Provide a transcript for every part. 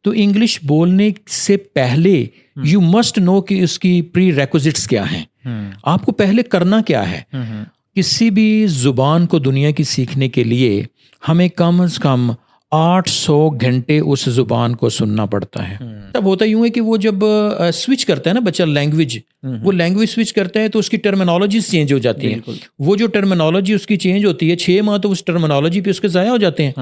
तो इंग्लिश बोलने से पहले यू मस्ट नो कि उसकी प्री रेक्विजिट्स क्या हैं, आपको पहले करना क्या है। किसी भी ज़ुबान को दुनिया की सीखने के लिए हमें कम से कम 800 घंटे उस ज़ुबान को सुनना पड़ता है। तब होता यूँ है कि वो जब स्विच करता है ना बच्चा लैंग्वेज, वो लैंग्वेज स्विच करता है तो उसकी टर्मिनोलॉजीज चेंज हो जाती हैं। वो जो टर्मिनोलॉजी उसकी चेंज होती है 6 माह तो उस टर्मिनोलॉजी पे उसके ज़ाया हो जाते हैं।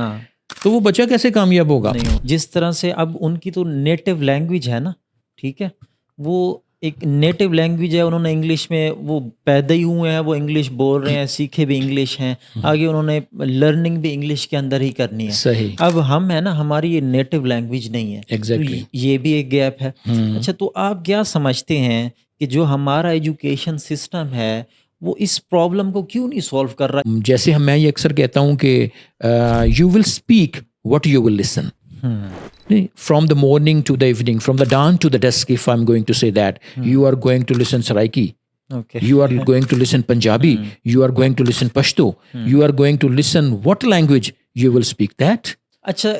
तो वो बच्चा कैसे कामयाब होगा? जिस तरह से अब उनकी तो नेटिव लैंग्वेज है ना, ठीक है, वो एक नेटिव लैंग्वेज है, उन्होंने इंग्लिश में वो पैदा ही हुए हैं, वो इंग्लिश बोल रहे हैं, सीखे भी इंग्लिश हैं, आगे उन्होंने लर्निंग भी इंग्लिश के अंदर ही करनी है। सही। अब हम है ना, हमारी ये नेटिव लैंग्वेज नहीं है। एग्जैक्टली। तो ये भी एक गैप है। अच्छा, तो आप क्या समझते हैं कि जो हमारा एजुकेशन सिस्टम है वो इस प्रॉब्लम को क्यों नहीं सॉल्व कर रहा? जैसे मैं ये अक्सर कहता हूँ कि you will speak what you will listen. From the morning to the evening, from the dawn to the dusk, if I'm going to say that, you are going to listen Saraiki. Okay. You are going to listen Punjabi. You are going to listen Pashto. You are going to listen what language you will speak that. अच्छा,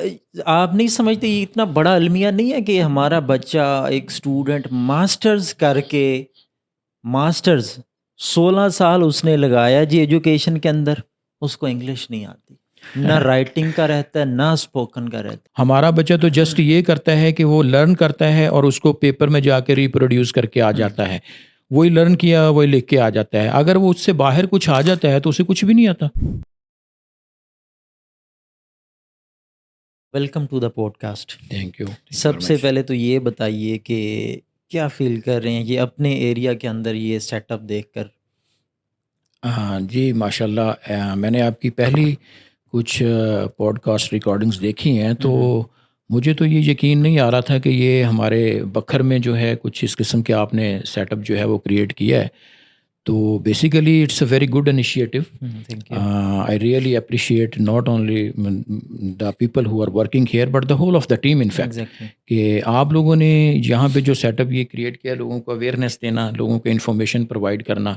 आप नहीं समझते ये इतना बड़ा अलमिया नहीं है कि हमारा बच्चा एक स्टूडेंट मास्टर्स करके, मास्टर्स 16 साल उसने लगाया जी एजुकेशन के अंदर, उसको इंग्लिश नहीं आती, ना राइटिंग का रहता है ना स्पोकन का रहता है। हमारा बच्चा तो जस्ट ये करता है कि वो लर्न करता है और उसको पेपर में जाके रिप्रोड्यूस करके आ जाता है। वही लर्न किया वही लिख के आ जाता है। अगर वो उससे बाहर कुछ आ जाता है तो उसे कुछ भी नहीं आता। Welcome to the podcast. Thank you. सबसे पहले तो ये बताइए कि क्या फील कर रहे हैं ये अपने एरिया के अंदर ये सेटअप देखकर? हाँ जी, माशाल्लाह। मैंने आपकी पहली कुछ पॉडकास्ट रिकॉर्डिंग्स देखी हैं तो मुझे तो ये यकीन नहीं आ रहा था कि ये हमारे बखर में जो है कुछ इस किस्म के आपने सेटअप जो है वो क्रिएट किया है। तो basically it's a very good initiative. I really appreciate not only the people who are working here but the whole of the team in fact, कि आप लोगों ने यहाँ पे जो सेटअप ये क्रिएट किया, लोगों को अवेयरनेस देना, लोगों को इन्फॉर्मेशन प्रोवाइड करना,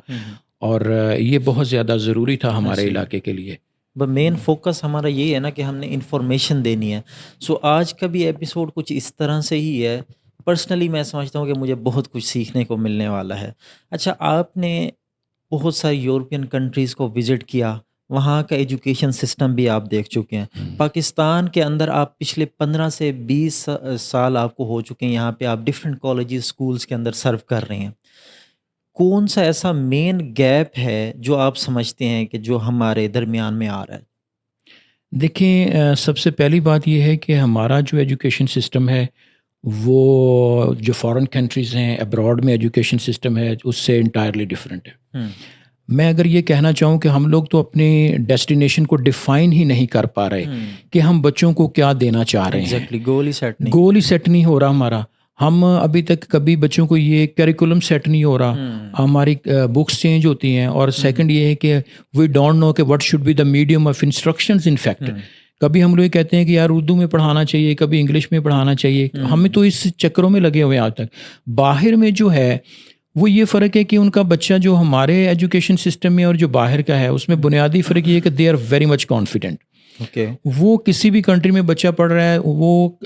और ये बहुत ज़्यादा ज़रूरी था हमारे इलाके के लिए। मेन फोकस हमारा यही है ना कि हमने इन्फॉर्मेशन देनी है। सो आज का भी एपिसोड कुछ इस तरह से ही है। पर्सनली मैं समझता हूँ कि मुझे बहुत कुछ सीखने को मिलने वाला है। अच्छा, आपने बहुत सारी यूरोपियन कंट्रीज़ को विज़िट किया, वहाँ का एजुकेशन सिस्टम भी आप देख चुके हैं। पाकिस्तान के अंदर आप पिछले 15 से 20 साल आपको हो चुके हैं, यहाँ पे आप डिफरेंट कॉलेजेस स्कूल्स के अंदर सर्व कर रहे हैं। कौन सा ऐसा मेन गैप है जो आप समझते हैं कि जो हमारे दरमियान में आ रहा है? देखिए, सबसे पहली बात ये है कि हमारा जो एजुकेशन सिस्टम है वो जो फॉरेन कंट्रीज़ हैं, अब्रॉड में एजुकेशन सिस्टम है उससे इंटायरली डिफरेंट है। मैं अगर ये कहना चाहूँ कि हम लोग तो अपने डेस्टिनेशन को डिफ़ाइन ही नहीं कर पा रहे कि हम बच्चों को क्या देना चाह रहे हैं। गोल ही सेट नहीं हो रहा हमारा। हम अभी तक कभी बच्चों को ये करिकुलम सेट नहीं हो रहा, हमारी बुक्स चेंज होती हैं, और सेकंड ये है कि वी डोंट नो कि what should be the medium of instructions. In fact कभी हम लोग कहते हैं कि यार उर्दू में पढ़ाना चाहिए, कभी इंग्लिश में पढ़ाना चाहिए। हमें तो इस चक्करों में लगे हुए आज तक। बाहर में जो है वो ये फ़र्क है कि उनका बच्चा जो हमारे एजुकेशन सिस्टम में और जो बाहर का है उसमें बुनियादी फ़र्क ये है कि they are very much confident. वो किसी भी कंट्री में बच्चा पढ़ रहा है, वो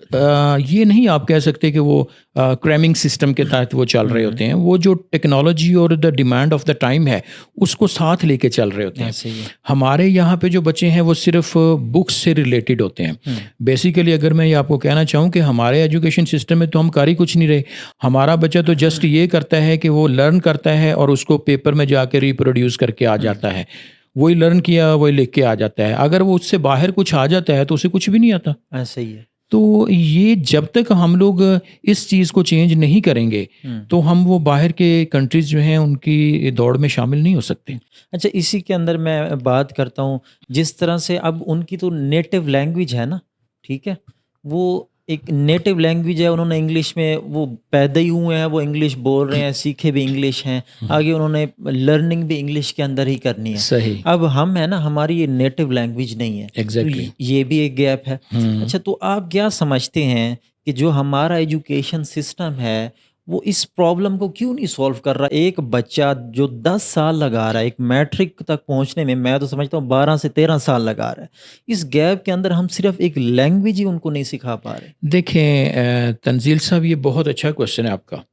ये नहीं आप कह सकते कि वो क्रैमिंग सिस्टम के तहत वो चल रहे होते हैं। वो जो टेक्नोलॉजी और the demand of the time है उसको साथ लेके चल रहे होते हैं। हमारे यहाँ पे जो बच्चे हैं वो सिर्फ बुक्स से रिलेटेड होते हैं। बेसिकली अगर मैं ये आपको कहना चाहूँ कि हमारे एजुकेशन सिस्टम में तो हम कर ही कुछ नहीं रहे। हमारा बच्चा तो जस्ट ये करता है कि वो लर्न करता है और उसको पेपर में जाके रिप्रोड्यूस करके आ जाता है। वही लर्न किया वही लिख के आ जाता है। अगर वो उससे बाहर कुछ आ जाता है तो उसे कुछ भी नहीं आता। ऐसा ही है। तो ये जब तक हम लोग इस चीज़ को चेंज नहीं करेंगे तो हम वो बाहर के कंट्रीज़ जो हैं उनकी दौड़ में शामिल नहीं हो सकते। अच्छा, इसी के अंदर मैं बात करता हूँ, जिस तरह से अब उनकी तो नेटिव लैंग्वेज है ना, ठीक है, वो एक नेटिव लैंग्वेज है, उन्होंने इंग्लिश में वो पैदा ही हुए हैं, वो इंग्लिश बोल रहे हैं, सीखे भी इंग्लिश हैं, आगे उन्होंने लर्निंग भी इंग्लिश के अंदर ही करनी है। सही। अब हम है ना, हमारी ये नेटिव लैंग्वेज नहीं है। एग्जैक्टली। तो ये भी एक गैप है। अच्छा, तो आप क्या समझते हैं कि जो हमारा एजुकेशन सिस्टम है वो इस प्रॉब्लम को क्यों नहीं सॉल्व कर रहा? एक बच्चा जो 10 साल लगा रहा है, एक मैट्रिक तक पहुंचने में, मैं तो समझता हूँ 12 से 13 साल लगा रहा है, इस गैप के अंदर हम सिर्फ एक लैंग्वेज ही उनको नहीं सिखा पा रहे। देखें तंजील साहब, ये बहुत अच्छा क्वेश्चन है आपका।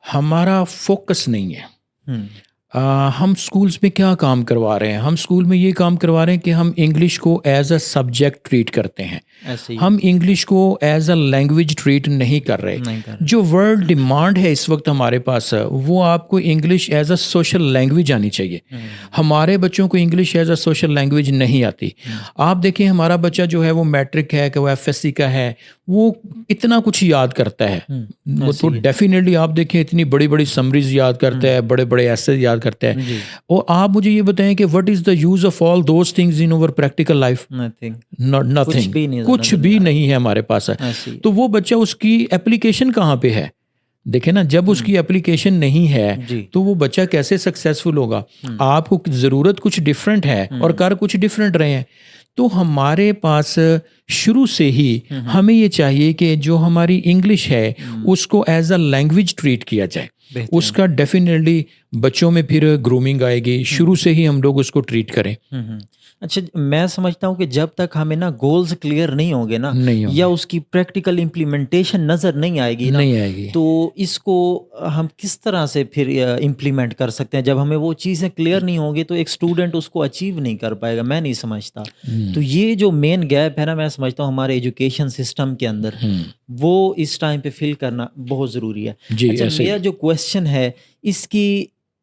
हमारा फोकस नहीं है। हम्म, हम स्कूल्स में क्या काम करवा रहे हैं? हम स्कूल में ये काम करवा रहे हैं कि हम इंग्लिश को एज अ सब्जेक्ट ट्रीट करते हैं। ऐसे ही हम इंग्लिश को एज अ लैंग्वेज ट्रीट नहीं कर रहे। नहीं कर रहे। जो वर्ल्ड डिमांड है इस वक्त हमारे पास, वो आपको English as a social language आनी चाहिए। हमारे बच्चों को English as a social language नहीं आती। आप देखिए, हमारा बच्चा जो है वो मैट्रिक है कि वो एफएससी का है, वो कितना कुछ याद करता है। वो तो डेफिनेटली आप देखें, इतनी बड़ी बड़ी समरीज याद करता है, बड़े बड़े ऐसे याद करता है। जी, और आप मुझे ये बताएं कि what is the use of all those things in our practical life? Nothing, nothing, भी नहीं, कुछ भी नहीं है हमारे पास। ऐसे ही। तो वो बच्चा, उसकी एप्लीकेशन कहाँ पे है? देखे ना, जब उसकी एप्लीकेशन नहीं है जी, तो वो बच्चा कैसे सक्सेसफुल होगा? आपको ज़रूरत कुछ डिफरेंट है और कर कुछ डिफरेंट रहे हैं। तो हमारे पास शुरू से ही हमें ये चाहिए कि जो हमारी इंग्लिश है उसको एज अ लैंग्वेज ट्रीट किया जाए। बेहतर। उसका डेफिनेटली बच्चों में फिर ग्रूमिंग आएगी। शुरू से ही हम लोग उसको ट्रीट करें। अच्छा, मैं समझता हूँ कि जब तक हमें ना गोल्स क्लियर नहीं होंगे ना, नहीं होंगे। या उसकी प्रैक्टिकल इम्प्लीमेंटेशन नज़र नहीं आएगी ना, नहीं आएगी। तो इसको हम किस तरह से फिर इम्प्लीमेंट कर सकते हैं? जब हमें वो चीज़ें क्लियर नहीं होंगी तो एक स्टूडेंट उसको अचीव नहीं कर पाएगा, मैं नहीं समझता। तो ये जो मेन गैप है ना, मैं समझता हूँ हमारे एजुकेशन सिस्टम के अंदर, वो इस टाइम पे फिल करना बहुत ज़रूरी है। जी, अच्छा, ऐसे ही। मेरा जो क्वेश्चन है, इसकी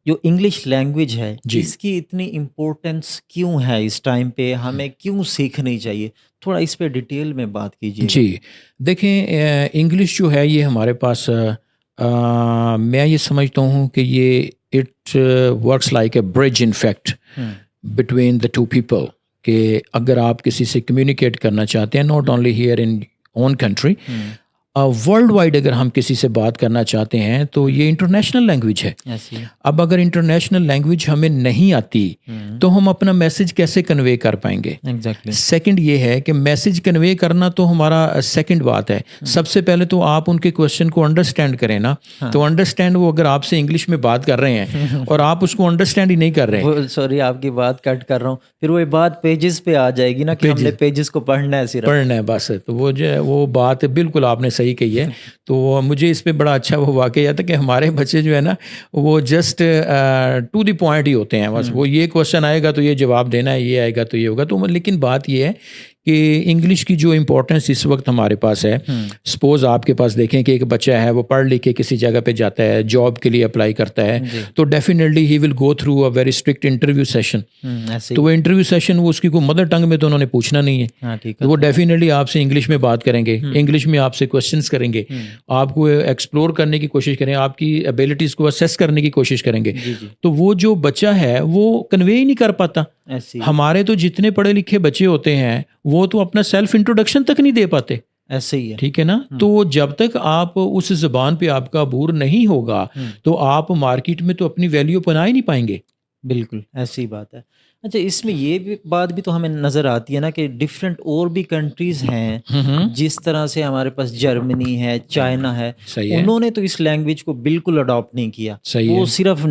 जो इंग्लिश लैंग्वेज है, जी। इसकी इतनी इम्पोर्टेंस क्यों है इस टाइम पे? हमें क्यों सीखनी चाहिए? थोड़ा इस पे डिटेल में बात कीजिए। जी, देखें, इंग्लिश जो है ये हमारे पास, मैं ये समझता हूँ कि ये it works like a bridge in fact between the two people. कि अगर आप किसी से कम्युनिकेट करना चाहते हैं, not only here in own country, world wide अगर हम किसी से बात करना चाहते हैं तो ये इंटरनेशनल लैंग्वेज है। ऐसी है। अब अगर इंटरनेशनल लैंग्वेज हमें नहीं आती तो हम अपना मैसेज कैसे कन्वे कर पाएंगे? एग्जैक्टली। सेकंड ये है कि मैसेज कन्वे करना तो हमारा सेकंड बात है। सबसे पहले तो आप उनके क्वेश्चन को अंडरस्टैंड करें ना। तो अंडरस्टैंड, वो अगर आपसे इंग्लिश में बात कर रहे हैं और आप उसको अंडरस्टैंड ही नहीं कर रहे हैं, सॉरी, आपकी बात कट कर रहा हूँ, फिर वो बात पेजेस पे आ जाएगी ना कि हमने पेजेस को पढ़ना है, सिर्फ पढ़ना है बस। तो वो जो है वो बात बिल्कुल आपने सही कही है। तो मुझे इस पे बड़ा अच्छा वो वाकया था कि हमारे बच्चे जो है ना, वो जस्ट टू द पॉइंट ही होते हैं। बस वो ये क्वेश्चन आएगा तो ये जवाब देना है, ये आएगा तो ये होगा। तो लेकिन बात ये है कि इंग्लिश की जो इम्पोर्टेंस इस वक्त हमारे पास है, सपोज आपके पास देखें कि एक बच्चा है, वो पढ़ लिख के किसी जगह पे जाता है, जॉब के लिए अप्लाई करता है, तो definitely he will go through a very strict interview session. तो वो इंटरव्यू सेशन, वो उसकी कोई मदर टंग में तो उन्होंने पूछना नहीं है। हाँ, ठीक तो है। वो डेफिनेटली आपसे इंग्लिश में बात करेंगे, इंग्लिश में आपसे क्वेश्चंस करेंगे, आपको एक्सप्लोर करने की कोशिश करें, आपकी एबिलिटीज़ को असेस करने की कोशिश करेंगे। जी, जी। तो वो जो बच्चा है वो कन्वे ही नहीं कर पाता। ऐसी हमारे तो जितने पढ़े लिखे बच्चे होते हैं वो तो अपना सेल्फ इंट्रोडक्शन तक नहीं दे पाते। ऐसे ही है। ठीक है ना। तो जब तक आप उस ज़बान पे आपका अबूर नहीं होगा तो आप मार्केट में तो अपनी वैल्यू बना ही नहीं पाएंगे। बिल्कुल ऐसी ही बात है। अच्छा, इसमें ये भी बात भी तो हमें नज़र आती है ना कि डिफरेंट और भी कंट्रीज़ हैं, जिस तरह से हमारे पास जर्मनी है, चाइना है, सही है। उन्होंने तो इस लैंग्वेज को बिल्कुल अडॉप्ट नहीं किया। सही वो है। सिर्फ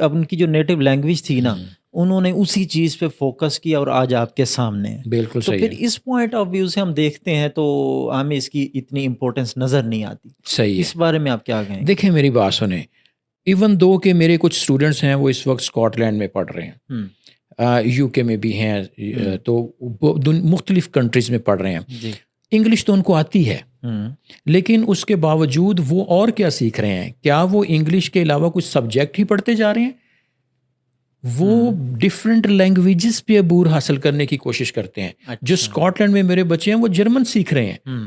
अब उनकी जो नेटिव लैंग्वेज थी ना, उन्होंने उसी चीज़ पे फोकस किया और आज आपके सामने है। बिल्कुल तो सही फिर है। इस पॉइंट ऑफ व्यू से हम देखते हैं तो हमें इसकी इतनी इम्पोर्टेंस नज़र नहीं आती। सही है। इस बारे में आप क्या कहेंगे? देखें, मेरी बात सुने, इवन दो के मेरे कुछ स्टूडेंट्स हैं वो इस वक्त स्कॉटलैंड में पढ़ रहे हैं, यूके में भी हैं, तो मुख्तलिफ कंट्रीज़ में पढ़ रहे हैं। जी। इंग्लिश तो उनको आती है, लेकिन उसके बावजूद वो और क्या सीख रहे हैं? क्या वो इंग्लिश के अलावा कुछ सब्जेक्ट ही पढ़ते जा रहे हैं? वो डिफरेंट लैंग्वेजेस पे अबूर हासिल करने की कोशिश करते हैं। अच्छा। जो स्कॉटलैंड में मेरे बच्चे हैं वो जर्मन सीख रहे हैं।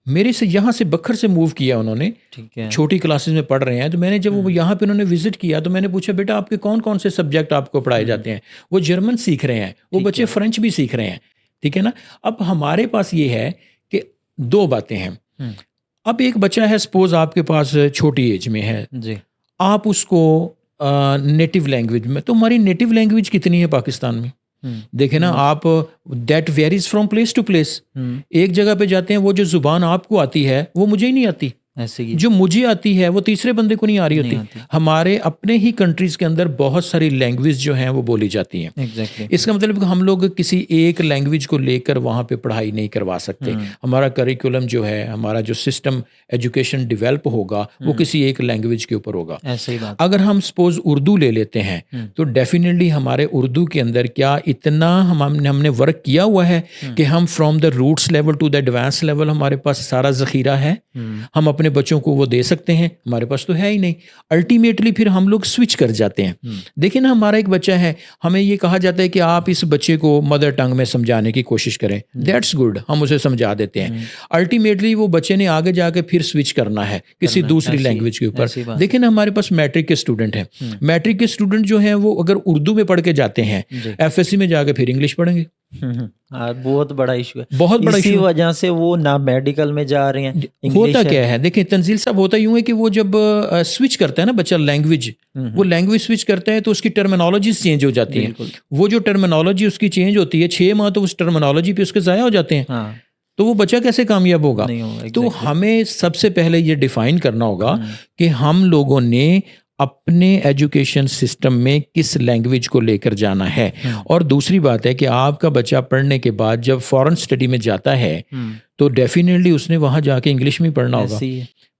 मेरे से यहाँ से बखर से मूव किया उन्होंने, ठीक है। छोटी क्लासेस में पढ़ रहे हैं। तो मैंने जब वो यहाँ पे उन्होंने विजिट किया तो मैंने पूछा, बेटा आपके कौन कौन से सब्जेक्ट आपको पढ़ाए जाते हैं? वो जर्मन सीख रहे हैं, वो बच्चे फ्रेंच भी सीख रहे हैं। ठीक है ना। अब हमारे पास ये है कि दो बातें हैं। अब एक बच्चा है, सपोज आपके पास छोटी एज में है जी। आप उसको नेटिव लैंग्वेज में, तो हमारी नेटिव लैंग्वेज कितनी है पाकिस्तान में? देखे ना आप, that varies from place to place. एक जगह पे जाते हैं, वो जो जुबान आपको आती है वो मुझे ही नहीं आती। ऐसे ही जो मुझे आती है वो तीसरे बंदे को नहीं आ रही नहीं होती। हमारे अपने ही कंट्रीज के अंदर बहुत सारी लैंग्वेज जो हैं वो बोली जाती हैं। एग्जैक्टली। इसका मतलब कि हम लोग किसी एक लैंग्वेज को लेकर वहाँ पे पढ़ाई नहीं करवा सकते। हमारा करिकुलम जो है, हमारा जो सिस्टम एजुकेशन डेवलप होगा वो किसी एक लैंग्वेज के ऊपर होगा। ऐसे ही बात। अगर हम सपोज उर्दू ले लेते हैं तो डेफिनेटली हमारे उर्दू के अंदर क्या इतना हमने वर्क किया हुआ है कि हम from the roots level to the advance level हमारे पास सारा ज़ख़ीरा है, हम अपने बच्चों को वो दे सकते हैं? हमारे पास तो है ही नहीं। अल्टीमेटली फिर हम लोग स्विच कर जाते हैं। देखिए ना, हमारा एक बच्चा है, हमें ये कहा जाता है कि आप इस बच्चे को मदर टंग में समझाने की कोशिश करें, दैट्स गुड, हम उसे समझा देते हैं। अल्टीमेटली वो बच्चे ने आगे जाके फिर स्विच करना है किसी दूसरी लैंग्वेज के ऊपर। देखिए ना, हमारे पास मैट्रिक के स्टूडेंट हैं, मैट्रिक के स्टूडेंट जो हैं वो अगर उर्दू में पढ़ के जाते हैं, एफएससी में जाके फिर इंग्लिश पढ़ेंगे। बहुत बड़ा इशू है, बहुत बड़ा इसी इशू। वजह से वो ना मेडिकल में जा रहे हैं। होता क्या है, देखिए तंजील साहब, होता यूं है कि वो जब स्विच करता है ना बच्चा लैंग्वेज, वो लैंग्वेज स्विच करता है तो उसकी टर्मिनोलॉजीज चेंज हो जाती हैं। वो जो टर्मिनोलॉजी उसकी चेंज होती है, 6 माह तो उस टर्मिनोलॉजी पे उसके ज़ाया हो जाते हैं। तो वो बच्चा कैसे कामयाब होगा? तो हमें सबसे पहले ये डिफाइन करना होगा कि हम लोगों ने अपने एजुकेशन सिस्टम में किस लैंग्वेज को लेकर जाना है। और दूसरी बात है कि आपका बच्चा पढ़ने के बाद जब फॉरेन स्टडी में जाता है तो डेफिनेटली उसने वहाँ जाके इंग्लिश में पढ़ना होगा।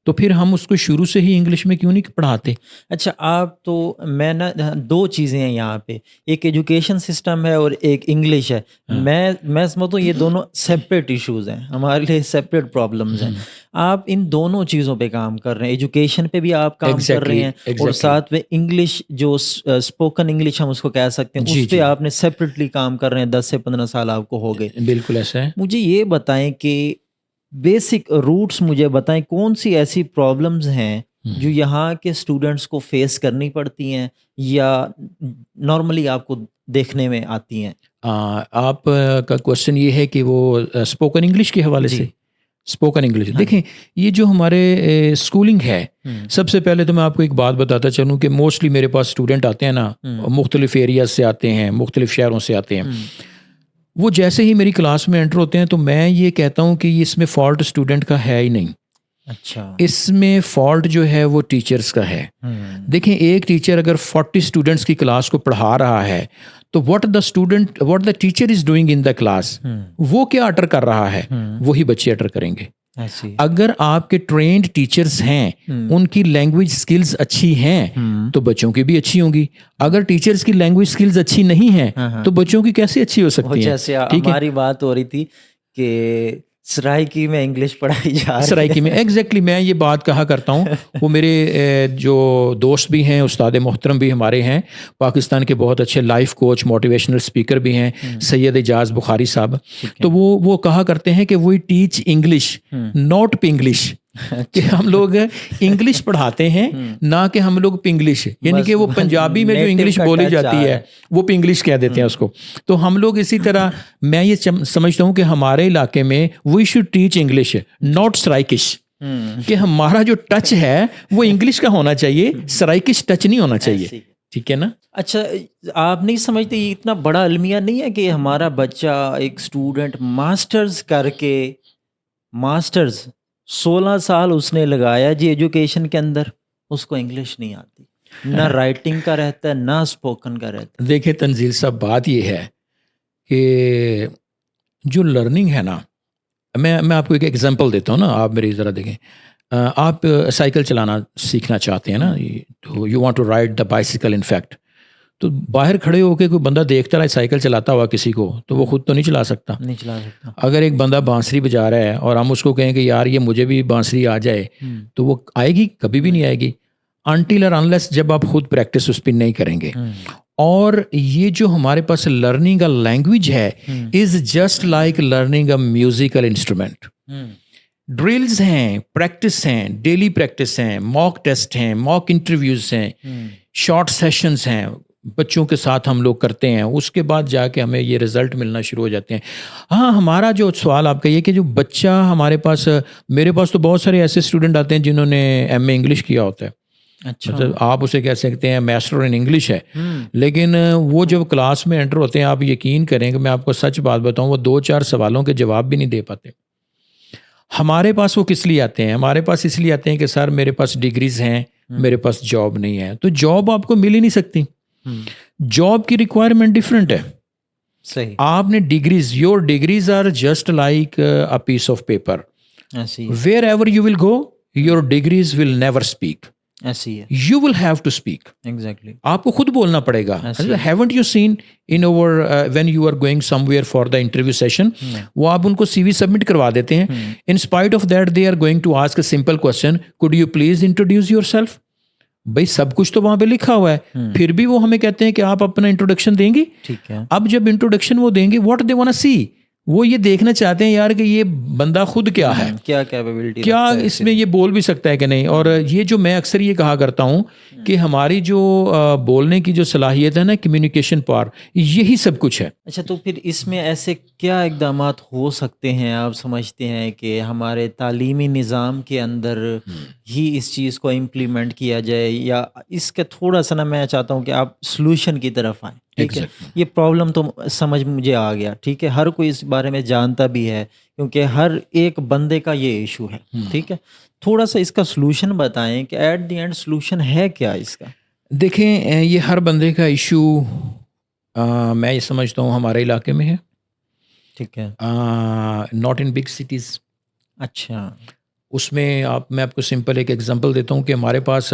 तो फिर हम उसको शुरू से ही इंग्लिश में क्यों नहीं पढ़ाते? अच्छा, आप तो मैं ना 2 चीज़ें हैं यहाँ पे, एक एजुकेशन सिस्टम है और एक इंग्लिश है। मैं समझता हूँ ये दोनों सेपरेट इश्यूज़ हैं, हमारे लिए सेपरेट प्रॉब्लम्स हैं। आप इन दोनों चीज़ों पे काम कर रहे हैं, एजुकेशन पे भी आप काम कर रहे हैं और साथ में इंग्लिश जो स्पोकन इंग्लिश हम उसको कह सकते हैं, उस पर आपने सेपरेटली काम कर रहे हैं। 10 से 15 साल आपको हो गए। बिल्कुल ऐसा है। मुझे ये बताएं कि बेसिक रूट्स मुझे बताएं, कौन सी ऐसी प्रॉब्लम्स हैं जो यहाँ के स्टूडेंट्स को फेस करनी पड़ती हैं या नॉर्मली आपको देखने में आती हैं? आप का क्वेश्चन ये है कि वो स्पोकन इंग्लिश के हवाले से, स्पोकन इंग्लिश। देखें, ये जो हमारे स्कूलिंग है, सबसे पहले तो मैं आपको एक बात बताता चलूँ कि मोस्टली मेरे पास स्टूडेंट आते हैं ना, मुख्तलिफ एरियाज से आते हैं, मुख्तलिफ शहरों से आते हैं। वो जैसे ही मेरी क्लास में एंटर होते हैं तो मैं ये कहता हूँ कि इसमें फॉल्ट स्टूडेंट का है ही नहीं। अच्छा, इसमें फॉल्ट जो है वो टीचर्स का है। देखें, एक टीचर अगर 40 स्टूडेंट्स की क्लास को पढ़ा रहा है तो what the teacher is doing in the class, वो क्या अटर कर रहा है, वही बच्चे अटर करेंगे। अगर आपके ट्रेंड टीचर्स हैं, उनकी लैंग्वेज स्किल्स अच्छी हैं, तो बच्चों की भी अच्छी होंगी। अगर टीचर्स की लैंग्वेज स्किल्स अच्छी नहीं हैं तो बच्चों की कैसे अच्छी हो सकती है? जैसे हमारी बात हो रही थी कि सराइकी में इंग्लिश पढ़ाई जा रही है। सराइकी में एग्जैक्टली मैं ये बात कहा करता हूँ। वो मेरे जो दोस्त भी हैं, उस्ताद मोहतरम भी हमारे हैं, पाकिस्तान के बहुत अच्छे लाइफ कोच, मोटिवेशनल स्पीकर भी हैं, सैयद इजाज़ बुखारी साहब। तो वो कहा करते हैं कि वी टीच इंग्लिश नॉट पिंग्लिश, कि हम लोग इंग्लिश पढ़ाते हैं ना कि हम लोग पिंग्लिश, यानी कि वो पंजाबी में जो इंग्लिश बोली जाती है वो पिंग्लिश कह देते हैं उसको। तो हम लोग इसी तरह, मैं ये समझता हूँ कि हमारे इलाके में we should teach English not सराइकिश, कि हमारा जो टच है वो इंग्लिश का होना चाहिए, सराइकिश टच नहीं होना चाहिए। ठीक है ना? अच्छा, आप नहीं समझते ये इतना बड़ा अलमिया नहीं है कि हमारा बच्चा, एक स्टूडेंट मास्टर्स करके, मास्टर्स 16 साल उसने लगाया जी एजुकेशन के अंदर, उसको इंग्लिश नहीं आती, ना राइटिंग का रहता है ना स्पोकन का रहता है। देखिए तंजील साहब, बात ये है कि जो लर्निंग है ना, मैं आपको एक एग्जांपल देता हूँ ना, आप मेरी ज़रा देखें। आप साइकिल चलाना सीखना चाहते हैं ना, तो you want to ride the bicycle in fact, तो बाहर खड़े होकर कोई बंदा देखता रहा साइकिल चलाता हुआ किसी को, तो वो खुद तो नहीं चला सकता। अगर एक बंदा बांसुरी बजा रहा है और हम उसको कहें कि यार ये मुझे भी बांसुरी आ जाए, तो वो आएगी? कभी भी नहीं आएगी, अनटिल और अनलेस जब आप खुद प्रैक्टिस उस पर नहीं करेंगे। और ये जो हमारे पास लर्निंग अ लैंग्वेज है is just like learning a musical instrument. Drills हैं, प्रैक्टिस हैं, डेली प्रैक्टिस हैं, मॉक टेस्ट हैं, मॉक इंटरव्यूज हैं, शॉर्ट सेशंस हैं, बच्चों के साथ हम लोग करते हैं, उसके बाद जाके हमें ये रिज़ल्ट मिलना शुरू हो जाते हैं। हाँ, हमारा जो सवाल आपका ये कि जो बच्चा हमारे पास, मेरे पास तो बहुत सारे ऐसे स्टूडेंट आते हैं जिन्होंने MA इंग्लिश किया होता है। अच्छा, मतलब आप उसे कह सकते हैं मास्टर इन इंग्लिश है, लेकिन वो जब क्लास में एंटर होते हैं, आप यकीन करें कि मैं आपको सच बात बताऊं, वो 2-4 सवालों के जवाब भी नहीं दे पाते। हमारे पास वो किस लिए आते हैं? हमारे पास इसलिए आते हैं कि सर मेरे पास डिग्रीज हैं, मेरे पास जॉब नहीं है। तो जॉब आपको मिल ही नहीं सकती, जॉब की रिक्वायरमेंट डिफरेंट है। सही। आपने degrees, your degrees are just like a piece of paper, ऐसी है, wherever you will go your degrees will never speak, ऐसी है, you will have to speak. Exactly. आपको खुद बोलना पड़ेगा। Haven't you seen in over when you are going somewhere for the interview session, वो आप उनको सीवी सबमिट करवा देते हैं, in spite of that they are going to ask a simple question, could you please introduce yourself. भाई सब कुछ तो वहां पे लिखा हुआ है, फिर भी वो हमें कहते हैं कि आप अपना इंट्रोडक्शन देंगे। ठीक है। अब जब इंट्रोडक्शन वो देंगे, व्हाट दे वांट टू सी, वो ये देखना चाहते हैं यार कि ये बंदा खुद क्या है, क्या कैपेबिलिटी, क्या इसमें ये बोल भी सकता है कि नहीं। और ये जो मैं अक्सर ये कहा करता हूँ कि हमारी जो बोलने की जो सलाहियत है ना, कम्युनिकेशन पावर, यही सब कुछ है। अच्छा, तो फिर इसमें ऐसे क्या इक़दामात हो सकते हैं आप समझते हैं कि हमारे तालीमी निज़ाम के अंदर ही इस चीज़ को इम्प्लीमेंट किया जाए, या इसका थोड़ा सा ना मैं चाहता हूँ कि आप सलूशन की तरफ आएँ। ठीक है, ये प्रॉब्लम तो समझ मुझे आ गया, ठीक है, हर कोई इस बारे में जानता भी है क्योंकि हर एक बंदे का ये इशू है। ठीक है, थोड़ा सा इसका सलूशन बताएं कि एट द एंड सलूशन है क्या इसका। देखें, ये हर बंदे का इशू मैं ये समझता हूँ हमारे इलाके में है, ठीक है, नॉट इन बिग सिटीज़। अच्छा, उसमें मैं आपको सिंपल एक एग्जांपल देता हूँ कि हमारे पास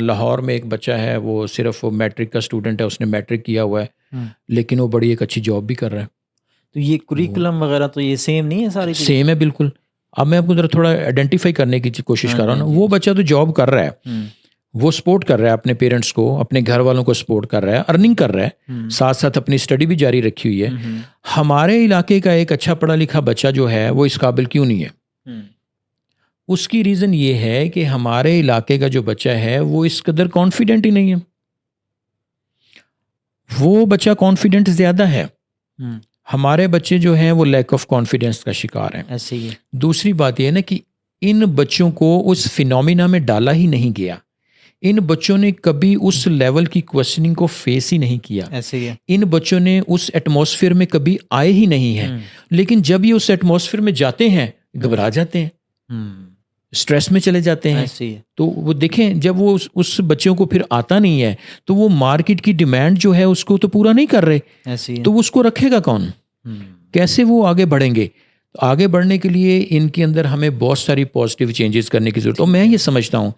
लाहौर में एक बच्चा है, वो सिर्फ मैट्रिक का स्टूडेंट है, उसने मैट्रिक किया हुआ है, लेकिन वो बड़ी एक अच्छी जॉब भी कर रहा है। तो ये कुरिकुलम वगैरह तो ये सेम नहीं है सारी चीज़ें? सेम है बिल्कुल। अब मैं आपको जरा थोड़ा आइडेंटिफाई करने की कोशिश कर रहा हूँ ना। वो बच्चा तो जॉब कर रहा है, वो सपोर्ट कर रहा है अपने पेरेंट्स को, अपने घर वालों को सपोर्ट कर रहा है, अर्निंग कर रहा है, साथ साथ अपनी स्टडी भी जारी रखी हुई है। हमारे इलाके का एक अच्छा पढ़ा लिखा बच्चा जो है वो इस काबिल क्यों नहीं है? उसकी रीज़न ये है कि हमारे इलाके का जो बच्चा है वो इस कदर कॉन्फिडेंट ही नहीं है। वो बच्चा कॉन्फिडेंट ज़्यादा है, हमारे बच्चे जो हैं वो लैक ऑफ कॉन्फिडेंस का शिकार हैं। ऐसे ही है। दूसरी बात यह है ना कि इन बच्चों को उस फिनोमिना में डाला ही नहीं गया, इन बच्चों ने कभी उस लेवल की क्वेश्चनिंग को फेस ही नहीं किया, ऐसे ही है। इन बच्चों ने उस एटमॉस्फेयर में कभी आए ही नहीं हैं। लेकिन जब ये उस एटमॉस्फेयर में जाते हैं घबरा जाते हैं, स्ट्रेस में चले जाते हैं। ऐसे ही है। तो वो देखें, जब वो उस बच्चों को फिर आता नहीं है तो वो मार्केट की डिमांड जो है उसको तो पूरा नहीं कर रहे, ऐसे ही है। तो उसको रखेगा कौन? कैसे वो आगे बढ़ेंगे? तो आगे बढ़ने के लिए इनके अंदर हमें बहुत सारी पॉजिटिव चेंजेस करने की जरूरत है। और मैं ये समझता हूँ,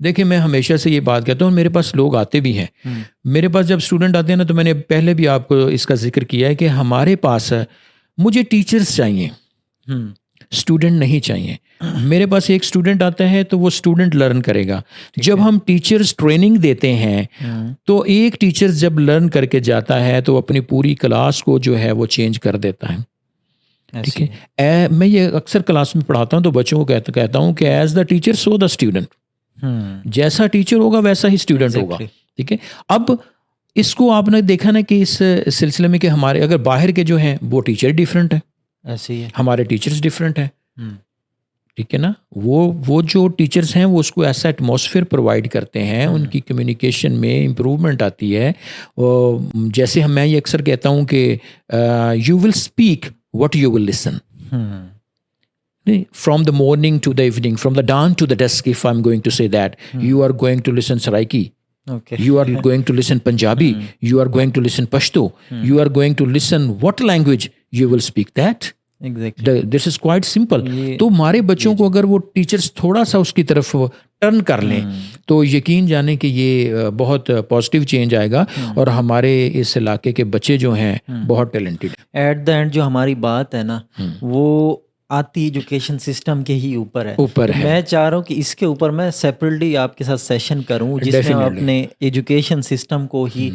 देखिए मैं हमेशा से ये बात कहता हूँ, मेरे पास लोग आते भी हैं, मेरे पास जब स्टूडेंट आते हैं ना, तो मैंने पहले भी आपको इसका जिक्र किया है कि हमारे पास मुझे टीचर्स चाहिए, स्टूडेंट नहीं चाहिए। मेरे पास एक स्टूडेंट आता है तो वो स्टूडेंट लर्न करेगा। जब हम टीचर्स ट्रेनिंग देते हैं तो एक टीचर जब लर्न करके जाता है तो अपनी पूरी क्लास को जो है वो चेंज कर देता है। ठीक है, मैं ये अक्सर क्लास में पढ़ाता हूँ तो बच्चों को कहता हूँ कि as the teacher so the student, जैसा टीचर होगा वैसा ही स्टूडेंट होगा। ठीक है, अब इसको आपने देखा ना कि इस सिलसिले में कि हमारे अगर बाहर के जो हैं वो टीचर डिफरेंट है, ऐसे ही है, हमारे टीचर्स डिफरेंट हैं। ठीक है ना, वो जो टीचर्स हैं वो उसको ऐसा एटमॉस्फेयर प्रोवाइड करते हैं, उनकी कम्युनिकेशन में इम्प्रूवमेंट आती है। जैसे मैं ये अक्सर कहता हूँ कि you will speak what you will listen, from the morning to the evening, from the dawn to the dusk, if I'm going to say that, you are going to listen Saraiki, you are going to listen Punjabi, you are going to listen Pashto, you are going to listen what language, you will speak that. This is quite simple. तो हमारे बच्चों को अगर वो teachers थोड़ा सा उसकी तरफ टर्न कर लें तो यकीन जाने कि ये बहुत पॉजिटिव चेंज आएगा और हमारे इस इलाके के बच्चे जो हैं बहुत टैलेंटेड। एट द एंड जो हमारी बात है ना वो आती एजुकेशन सिस्टम के ही ऊपर है। मैं चाह रहा हूँ कि इसके ऊपर मैं सेपरेटली आपके साथ सेशन करूँ जिसमें हम अपने एजुकेशन सिस्टम को ही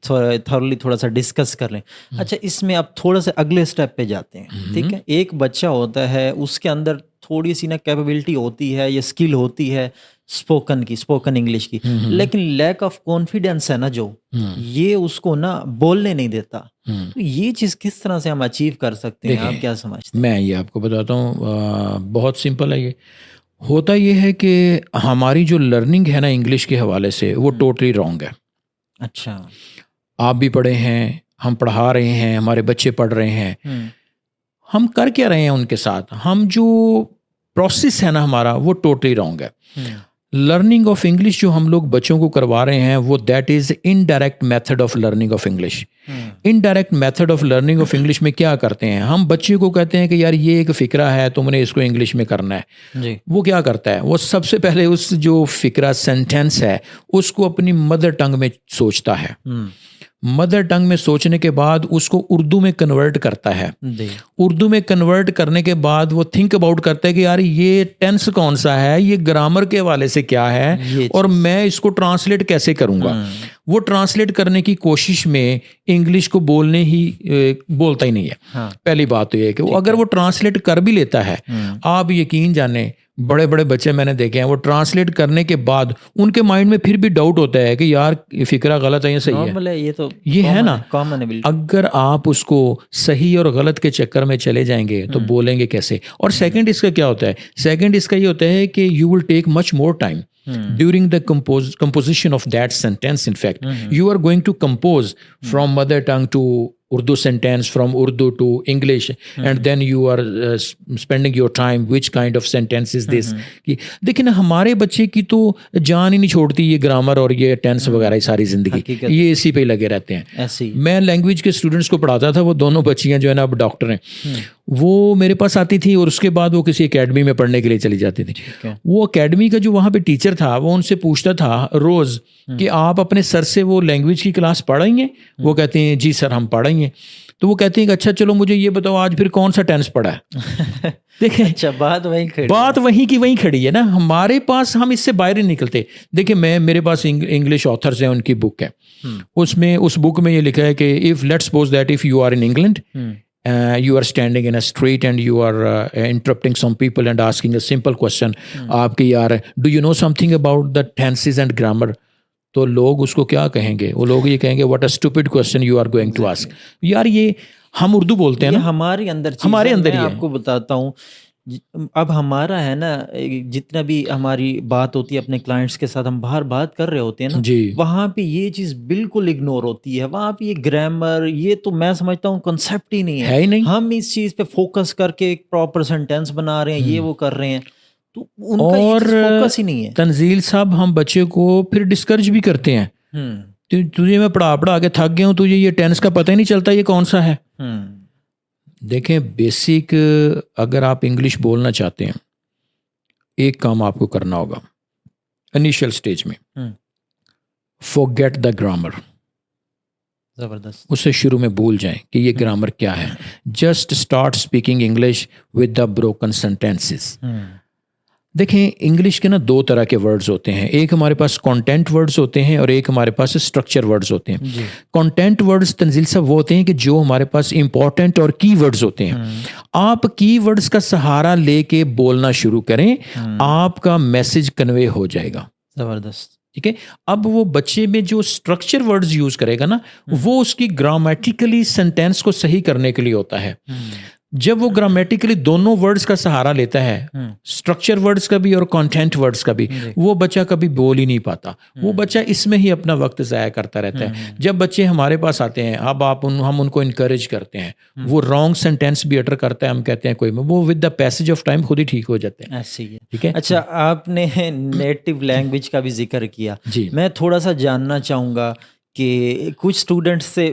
थॉरली थोड़ा सा डिस्कस कर लें। अच्छा, इसमें अब थोड़ा सा अगले स्टेप पे जाते हैं। ठीक है, एक बच्चा होता है, उसके अंदर थोड़ी सी ना कैपेबिलिटी होती है या स्किल होती है स्पोकन इंग्लिश की, लेकिन लैक ऑफ कॉन्फिडेंस है ना जो ये उसको ना बोलने नहीं देता। तो ये चीज़ किस तरह से हम अचीव कर सकते हैं, आप क्या समझते हैं? मैं ये आपको बताता हूँ, बहुत सिंपल है। ये होता ये है कि हमारी जो लर्निंग है ना इंग्लिश के हवाले से वो टोटली रॉन्ग है। अच्छा, आप भी पढ़े हैं, हम पढ़ा रहे हैं, हमारे बच्चे पढ़ रहे हैं, हम कर क्या रहे हैं उनके साथ, हम जो प्रोसेस है ना हमारा वो टोटली रॉन्ग है। लर्निंग ऑफ इंग्लिश जो हम लोग बच्चों को करवा रहे हैं वो that is indirect method of learning of English. Indirect method of learning of English में क्या करते हैं, हम बच्चे को कहते हैं कि यार ये एक फ़िक्रा है, तुमने इसको इंग्लिश में करना है जी। वो क्या करता है, वो सबसे पहले उस जो फ़िक्रा सेंटेंस है उसको अपनी मदर टंग में सोचता है। मदर टंग में सोचने के बाद उसको उर्दू में कन्वर्ट करता है। जी। उर्दू में कन्वर्ट करने के बाद वो थिंक अबाउट करता है कि यार ये टेंस कौन सा है, ये ग्रामर के हवाले से क्या है और मैं इसको ट्रांसलेट कैसे करूँगा। वो ट्रांसलेट करने की कोशिश में इंग्लिश को बोलता ही नहीं है। पहली बात तो ये है कि वो अगर वो ट्रांसलेट कर भी लेता है, आप यकीन जाने बड़े बड़े बच्चे मैंने देखे हैं वो ट्रांसलेट करने के बाद उनके माइंड में फिर भी डाउट होता है कि यार फिक्रा गलत है या सही है। ये तो ये है ना कॉमन है बिल्कुल। अगर आप उसको सही और गलत के चक्कर में चले जाएंगे तो बोलेंगे कैसे। और सेकंड इसका क्या होता है, सेकंड इसका ये होता है कि you will take much more time during the composition of that sentence. In fact, you are going to compose from mother tongue to Urdu sentence, from Urdu to English, and then you are spending your time which kind of sentence is this. कि देखिए ना हमारे बच्चे की तो जान ही नहीं छोड़ती ये ग्रामर और ये टेंस वगैरह सारी जिंदगी ये इसी पे ही लगे रहते हैं। ऐसी मैं लैंग्वेज के स्टूडेंट्स को पढ़ाता था, वो दोनों बच्चियां जो है ना अब डॉक्टर हैं, वो मेरे पास आती थी और उसके बाद वो किसी एकेडमी में पढ़ने के लिए चली जाती थी। वो एकेडमी का जो वहाँ पे टीचर था वो उनसे पूछता था रोज़ कि आप अपने सर से वो लैंग्वेज की क्लास पढ़ाएंगे? वो कहते हैं जी सर हम पढ़ाएंगे। तो वो कहते हैं कि अच्छा चलो मुझे ये बताओ आज फिर कौन सा टेंस पढ़ा है। देखिए अच्छा बात वहीं की वहीं खड़ी है ना, हमारे पास हम इससे बाहर नहीं निकलते। देखिए मेरे पास इंग्लिश ऑथर्स हैं, उनकी बुक है, उसमें उस बुक में ये लिखा है कि if let's suppose that if you are in England, you are standing in a street and you are interrupting some people and asking a simple question, आपकी यार do you know something about the tenses and grammar? तो लोग उसको क्या कहेंगे, वो लोग ये कहेंगे what a stupid question you are going to ask। यार ये हम उर्दू बोलते हैं ना, हमारे अंदर ही है। आपको बताता हूँ अब हमारा है ना, जितना भी हमारी बात होती है अपने क्लाइंट्स के साथ, हम बाहर बात कर रहे होते हैं ना जी, वहाँ पे ये चीज़ बिल्कुल इग्नोर होती है। वहाँ पे ये ग्रामर ये तो मैं समझता हूँ कॉन्सेप्ट ही नहीं है ही नहीं। हम इस चीज़ पे फोकस करके एक प्रॉपर सेंटेंस बना रहे हैं, ये वो कर रहे हैं, तो उनका और फोकस ही नहीं है। तंजील साहब हम बच्चे को फिर डिस्करेज भी करते हैं, तुझे मैं पढ़ा के थक गया हूँ, तुझे ये टेंस का पता ही नहीं चलता ये कौन सा है। देखें बेसिक अगर आप इंग्लिश बोलना चाहते हैं, एक काम आपको करना होगा इनिशियल स्टेज में, फॉरगेट द ग्रामर। जबरदस्त, उसे शुरू में भूल जाएं कि ये ग्रामर क्या है। Just start speaking English with the broken sentences. देखें इंग्लिश के ना दो तरह के वर्ड्स होते हैं, एक हमारे पास कंटेंट वर्ड्स होते हैं और एक हमारे पास स्ट्रक्चर वर्ड्स होते हैं। कंटेंट वर्ड्स तंजील साहब वो होते हैं कि जो हमारे पास इंपॉर्टेंट और की वर्ड्स होते हैं, आप की वर्ड्स का सहारा लेके बोलना शुरू करें, आपका मैसेज कन्वे हो जाएगा। जबरदस्त, ठीक है। अब वो बच्चे में जो स्ट्रक्चर वर्ड्स यूज करेगा ना, वो उसकी ग्रामेटिकली सेंटेंस को सही करने के लिए होता है। जब वो ग्रामेटिकली दोनों वर्ड्स का सहारा लेता है, स्ट्रक्चर वर्ड्स का भी और कंटेंट वर्ड्स का भी, वो बच्चा कभी बोल ही नहीं पाता। वो बच्चा इसमें ही अपना वक्त ज़ाया करता रहता है। जब बच्चे हमारे पास आते हैं, अब हम उनको इनकरेज करते हैं, वो रॉन्ग सेंटेंस भी अटर करता है, हम कहते हैं कोई में, वो with the passage of time खुद ही ठीक हो जाते हैं। ऐसे ही है। ठीक है। अच्छा, आपने नेटिव लैंग्वेज का भी जिक्र किया जी, मैं थोड़ा सा जानना चाहूँगा कि कुछ स्टूडेंट से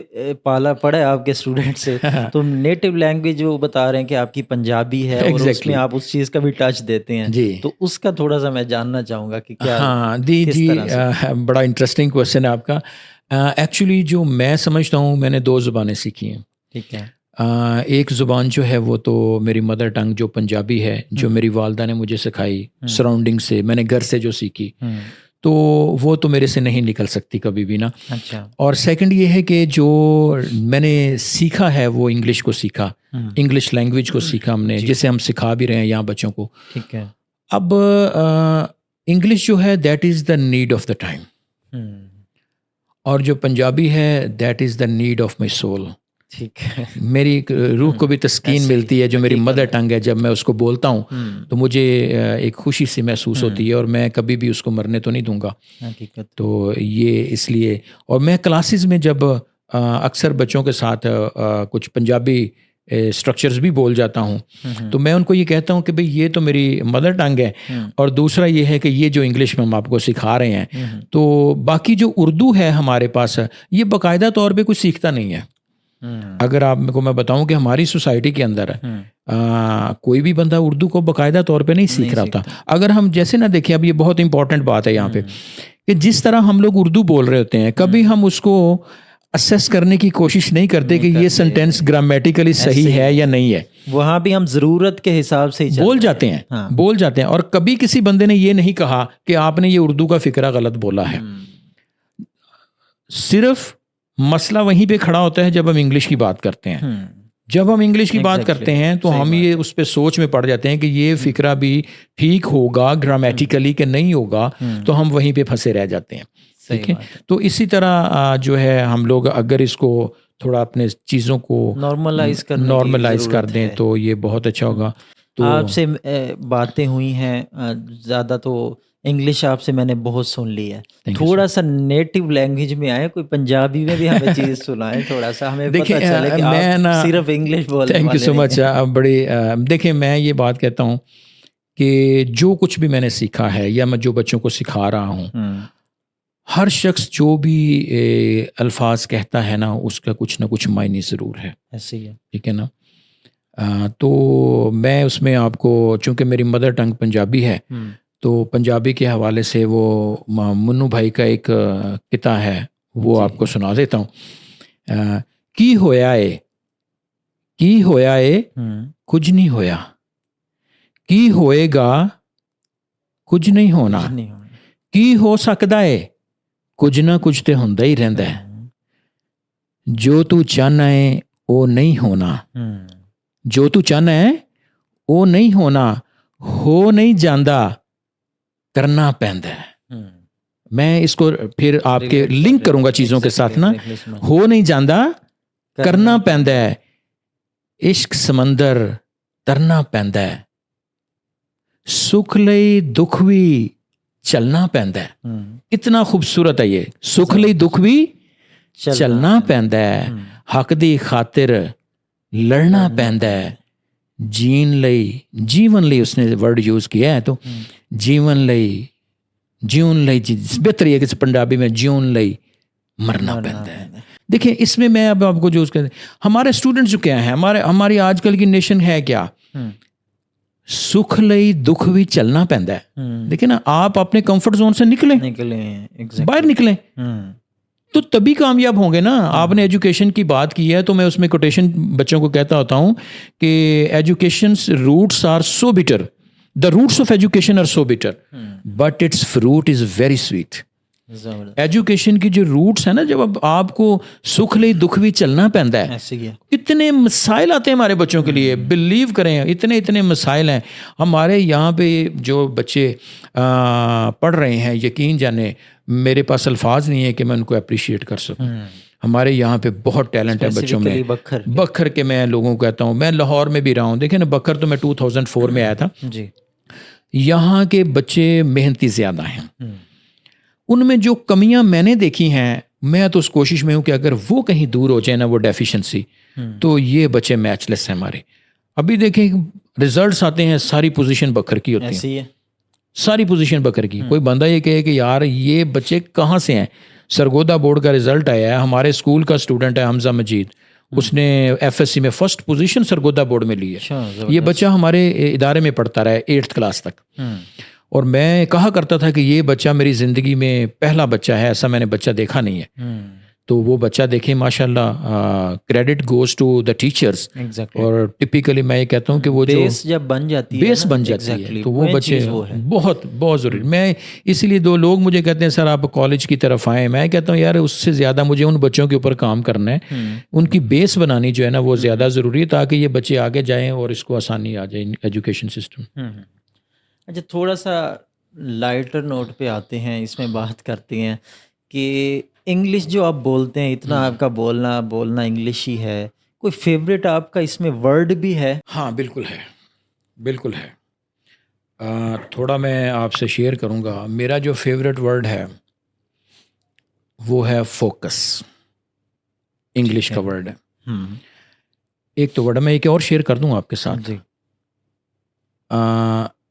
पाला पड़ा है आपके स्टूडेंट से, तो नेटिव लैंग्वेज वो बता रहे हैं कि आपकी पंजाबी है और उसमें आप उस चीज़ का भी टच देते हैं जी, तो उसका थोड़ा सा मैं जानना चाहूँगा कि क्या। हाँ जी, बड़ा इंटरेस्टिंग क्वेश्चन है आपका। एक्चुअली जो मैं समझता हूँ, मैंने दो ज़ुबानें सीखी हैं। ठीक है। एक ज़ुबान जो है वो तो मेरी मदर टंग जो पंजाबी है, जो मेरी वालदा ने मुझे सिखाई सराउंडिंग से, मैंने घर से जो सीखी, तो वो तो मेरे से नहीं निकल सकती कभी भी ना। अच्छा। और सेकंड ये है कि जो मैंने सीखा है वो इंग्लिश को सीखा, इंग्लिश लैंग्वेज को सीखा हमने, जिसे हम सिखा भी रहे हैं यहाँ बच्चों को। ठीक है। अब इंग्लिश जो है that is the need of the time, और जो पंजाबी है that is the need of my soul. ठीक है। मेरी रूह को भी तस्कीन मिलती है, जो मेरी मदर टंग है, जब मैं उसको बोलता हूँ तो मुझे एक खुशी सी महसूस होती है, और मैं कभी भी उसको मरने तो नहीं दूंगा। तो ये इसलिए, और मैं क्लासेस में जब अक्सर बच्चों के साथ कुछ पंजाबी स्ट्रक्चर्स भी बोल जाता हूँ। तो मैं उनको ये कहता हूँ कि भाई ये तो मेरी मदर टंग है, और दूसरा ये है कि ये जो इंग्लिश में हम आपको सिखा रहे हैं, तो बाकी जो उर्दू है हमारे पास, ये बाकायदा तौर पे कुछ सीखता नहीं है। अगर आपको मैं बताऊं कि हमारी सोसाइटी के अंदर कोई भी बंदा उर्दू को बाकायदा तौर पे नहीं सीख रहा होता। अगर हम जैसे ना देखें, अब ये बहुत इंपॉर्टेंट बात है यहाँ पे, कि जिस तरह हम लोग उर्दू बोल रहे होते हैं, कभी हम उसको असेस करने की कोशिश नहीं करते कि ये सेंटेंस ग्रामेटिकली सही है या नहीं है। वहाँ भी हम ज़रूरत के हिसाब से ही बोल जाते हैं, बोल जाते हैं। और कभी किसी बंदे ने ये नहीं कहा कि आपने ये उर्दू का फिक्रा गलत बोला है। सिर्फ मसला वहीं पे खड़ा होता है जब हम इंग्लिश की बात करते हैं। जब हम इंग्लिश की बात करते हैं तो हम ये उस पे सोच में पड़ जाते हैं कि ये फिक्रा भी ठीक होगा ग्रामेटिकली कि नहीं होगा, तो हम वहीं पे फंसे रह जाते हैं। ठीक है, तो इसी तरह जो है हम लोग अगर इसको थोड़ा अपने चीज़ों को नॉर्मलाइज कर दें तो ये बहुत अच्छा होगा। तो आपसे बातें हुई हैं ज़्यादा, तो इंग्लिश आपसे मैंने बहुत सुन ली है। थोड़ा सा नेटिव लैंग्वेज में आए, कोई पंजाबी में भी हमें चीज़ सुनाए, थोड़ा सा हमें पता चले कि आप सिर्फ इंग्लिश बोलने वाले। Thank you so much. अब बड़ी देखिए, मैं ये बात कहता हूँ कि जो कुछ भी मैंने सीखा है या मैं जो बच्चों को सिखा रहा हूँ, हर शख्स जो भी अल्फाज कहता है ना, उसका कुछ ना कुछ मायने ज़रूर है। ऐसे ही है, ठीक है ना। तो मैं उसमें आपको, चूँकि मेरी मदर टंग पंजाबी है, तो पंजाबी के हवाले से वो मुन्नू भाई का एक किता है, वो आपको सुना देता हूँ। की होया ए कुछ नहीं होया, की होएगा कुछ नहीं होना, की हो सकदा है कुछ ना कुछ तो हुंदा ही रहिंदा है, जो तू चाहना है वो नहीं होना, जो तू चाहना है वो नहीं होना, हो नहीं जांदा करना पैंदा है। मैं इसको फिर आपके लिंक करूंगा चीज़ों के साथ ना। हो नहीं जांदा करना पैंदा है, इश्क समंदर तरना पैंदा है, सुख लई दुख भी चलना पैंदा है। कितना खूबसूरत है ये, सुख लई दुख भी चलना पैंदा है, हक दी खातिर लड़ना पैंदा है, जीवन लई उसने वर्ड यूज किया है, तो जीवन लई बेहतर है कि पंजाबी में जीवन लई मरना पैंदा है। देखिए, इसमें मैं अब आपको जो उसके हमारे स्टूडेंट्स जो क्या है, हमारी आजकल की नेशन है क्या, सुख लई दुख भी चलना पैंदा है। देखिए ना, आप अपने कंफर्ट जोन से निकले बाहर निकले तो तभी कामयाब होंगे ना। आपने एजुकेशन की बात की है, तो मैं उसमें कोटेशन बच्चों को कहता होता हूँ कि education roots are so bitter, the roots of education are so bitter but its fruit is very sweet. Education की जो रूट्स है ना, जब अब आपको सुख ले दुख भी चलना पैंदा है, इतने मसाइल आते हैं हमारे बच्चों के लिए, बिलीव करें, इतने मसाइल हैं हमारे यहाँ पे। जो बच्चे पढ़ रहे हैं, यकीन जाने मेरे पास अल्फाज नहीं है कि मैं उनको अप्रिशिएट कर सकूं। हमारे यहाँ पे बहुत टैलेंट है बच्चों में। बखर के मैं लोगों को कहता हूँ, मैं लाहौर में भी रहा हूँ, देखें ना, बखर तो मैं 2004 में आया था जी। यहाँ के बच्चे मेहनती ज़्यादा हैं, उनमें जो कमियां मैंने देखी हैं, मैं तो उस कोशिश में हूं कि अगर वो कहीं दूर हो जाए ना, वो डेफिशिएंसी, तो ये बच्चे मैचलेस हैं हमारे। अभी देखें रिजल्ट्स आते हैं, सारी पोजीशन बकर की होती है, सारी पोजीशन बकर की। कोई बंदा ये कहे कि यार ये बच्चे कहाँ से हैं, सरगोदा बोर्ड का रिजल्ट आया है, हमारे स्कूल का स्टूडेंट है हमजा मजीद, उसने FSC में फर्स्ट पोजीशन सरगोदा बोर्ड में ली है। ये बच्चा हमारे इदारे में पढ़ता रहा है 8th क्लास तक, और मैं कहा करता था कि ये बच्चा मेरी ज़िंदगी में पहला बच्चा है, ऐसा मैंने बच्चा देखा नहीं है। तो वो बच्चा देखें माशाल्लाह, credit goes to the teachers. और टिपिकली मैं ये कहता हूँ कि वो बेस जब बन जाती है, बेस बन जाती है, तो वो बच्चे बहुत ज़रूरी। मैं इसीलिए, दो लोग मुझे कहते हैं सर आप कॉलेज की तरफ आए, मैं कहता हूँ यार उससे ज़्यादा मुझे उन बच्चों के ऊपर काम करना है, उनकी बेस बनानी जो है ना वो ज़्यादा ज़रूरी है, ताकि ये बच्चे आगे जाएँ और इसको आसानी आ जाए एजुकेशन सिस्टम। अच्छा, थोड़ा सा लाइटर नोट पे आते हैं, इसमें बात करते हैं कि इंग्लिश जो आप बोलते हैं, इतना आपका बोलना इंग्लिश ही है, कोई फेवरेट आपका इसमें वर्ड भी है? हाँ बिल्कुल है, बिल्कुल है। थोड़ा मैं आपसे शेयर करूँगा। मेरा जो फेवरेट वर्ड है वो है फोकस, इंग्लिश का वर्ड है। एक तो वर्ड मैं एक और शेयर कर दूं आपके साथ। जी।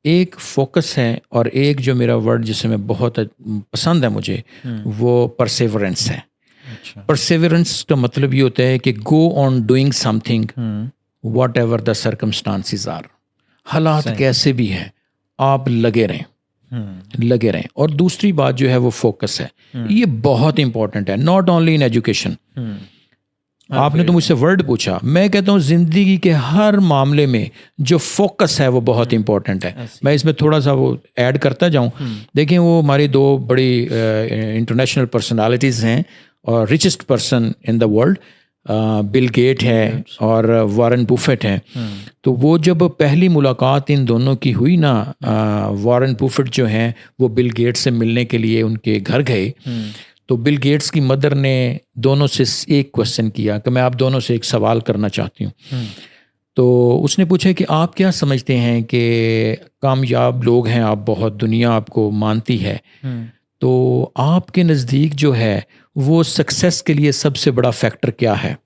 एक फोकस है और एक जो मेरा वर्ड जिसे मैं बहुत पसंद है मुझे, वो परसेवरेंस है। अच्छा। परसेवरेंस का मतलब ये होता है कि go on doing something whatever the circumstances are. हालात सही। कैसे भी हैं, आप लगे रहें, लगे रहें। और दूसरी बात जो है वो फोकस है। ये बहुत इंपॉर्टेंट है, नॉट ओनली इन एजुकेशन। आपने तो मुझसे वर्ड पूछा, मैं कहता हूँ जिंदगी के हर मामले में जो फोकस है वो बहुत इंपॉर्टेंट है। मैं इसमें थोड़ा सा वो ऐड करता जाऊँ। देखिए, वो हमारी दो बड़ी इंटरनेशनल पर्सनालिटीज़ हैं और richest person in the world, Bill Gate है और वॉरेन बुफेट हैं। तो वो जब पहली मुलाकात इन दोनों की हुई ना, वॉरेन बुफेट जो हैं वो बिल गेट से मिलने के लिए उनके घर गए। तो बिल गेट्स की मदर ने दोनों से एक क्वेश्चन किया कि मैं आप दोनों से एक सवाल करना चाहती हूँ। तो उसने पूछा कि आप क्या समझते हैं कि कामयाब लोग हैं आप, बहुत दुनिया आपको मानती है, तो आपके नज़दीक जो है वो सक्सेस के लिए सबसे बड़ा फैक्टर क्या है?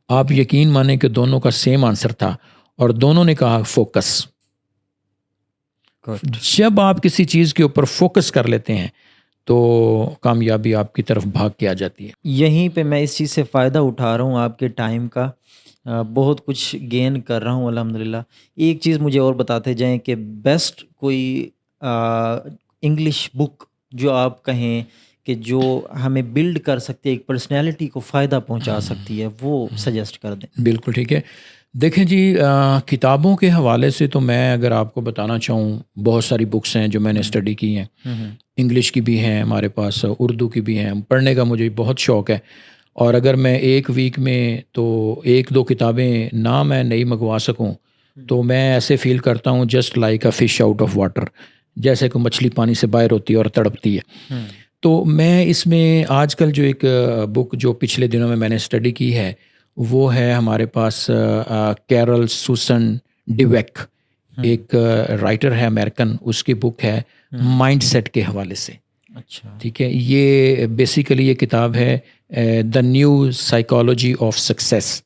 आप यकीन माने कि दोनों का सेम आंसर था और दोनों ने कहा फोकस। जब आप किसी चीज़ के ऊपर फोकस कर लेते हैं तो कामयाबी आपकी तरफ भाग के आ जाती है। यहीं पे मैं इस चीज़ से फ़ायदा उठा रहा हूँ आपके टाइम का, बहुत कुछ गेन कर रहा हूँ अल्हम्दुलिल्लाह। एक चीज़ मुझे और बताते जाएं कि बेस्ट कोई इंग्लिश बुक जो आप कहें कि जो हमें बिल्ड कर सकती है, एक पर्सनैलिटी को फ़ायदा पहुँचा सकती है, वो सजेस्ट कर दें। बिल्कुल ठीक है। देखें जी, किताबों के हवाले से तो मैं अगर आपको बताना चाहूँ, बहुत सारी बुक्स हैं जो मैंने स्टडी की हैं। इंग्लिश की भी हैं हमारे पास, उर्दू की भी हैं। पढ़ने का मुझे बहुत शौक़ है और अगर मैं एक वीक में तो 1-2 किताबें ना मैं नई मंगवा सकूँ तो मैं ऐसे फ़ील करता हूँ just like a fish out of water, जैसे कोई मछली पानी से बाहर होती है और तड़पती है। तो मैं इसमें आजकल जो एक बुक जो पिछले दिनों में मैंने स्टडी की है वो है हमारे पास कैरल सूसन डिवेक, एक राइटर है अमेरिकन, उसकी बुक है माइंडसेट के हवाले से। अच्छा। ठीक है, ये बेसिकली ये किताब है the new psychology of success.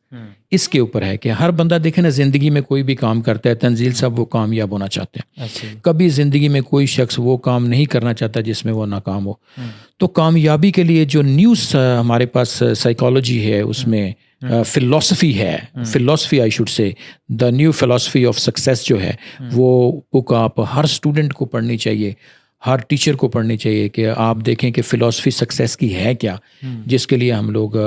इसके ऊपर है कि हर बंदा देखे ना, ज़िंदगी में कोई भी काम करता है, तंजील साहब वो कामयाब होना चाहते हैं। अच्छा। कभी ज़िंदगी में कोई शख्स वो काम नहीं करना चाहता जिसमें वो नाकाम हो। तो कामयाबी के लिए जो न्यू हमारे पास साइकोलॉजी है, उसमें फिलॉसफी है, philosophy I should say, the new philosophy of success जो है, वो बुक आप हर स्टूडेंट को पढ़नी चाहिए, हर टीचर को पढ़नी चाहिए कि आप देखें कि फ़िलॉसफी सक्सेस की है क्या, जिसके लिए हम लोग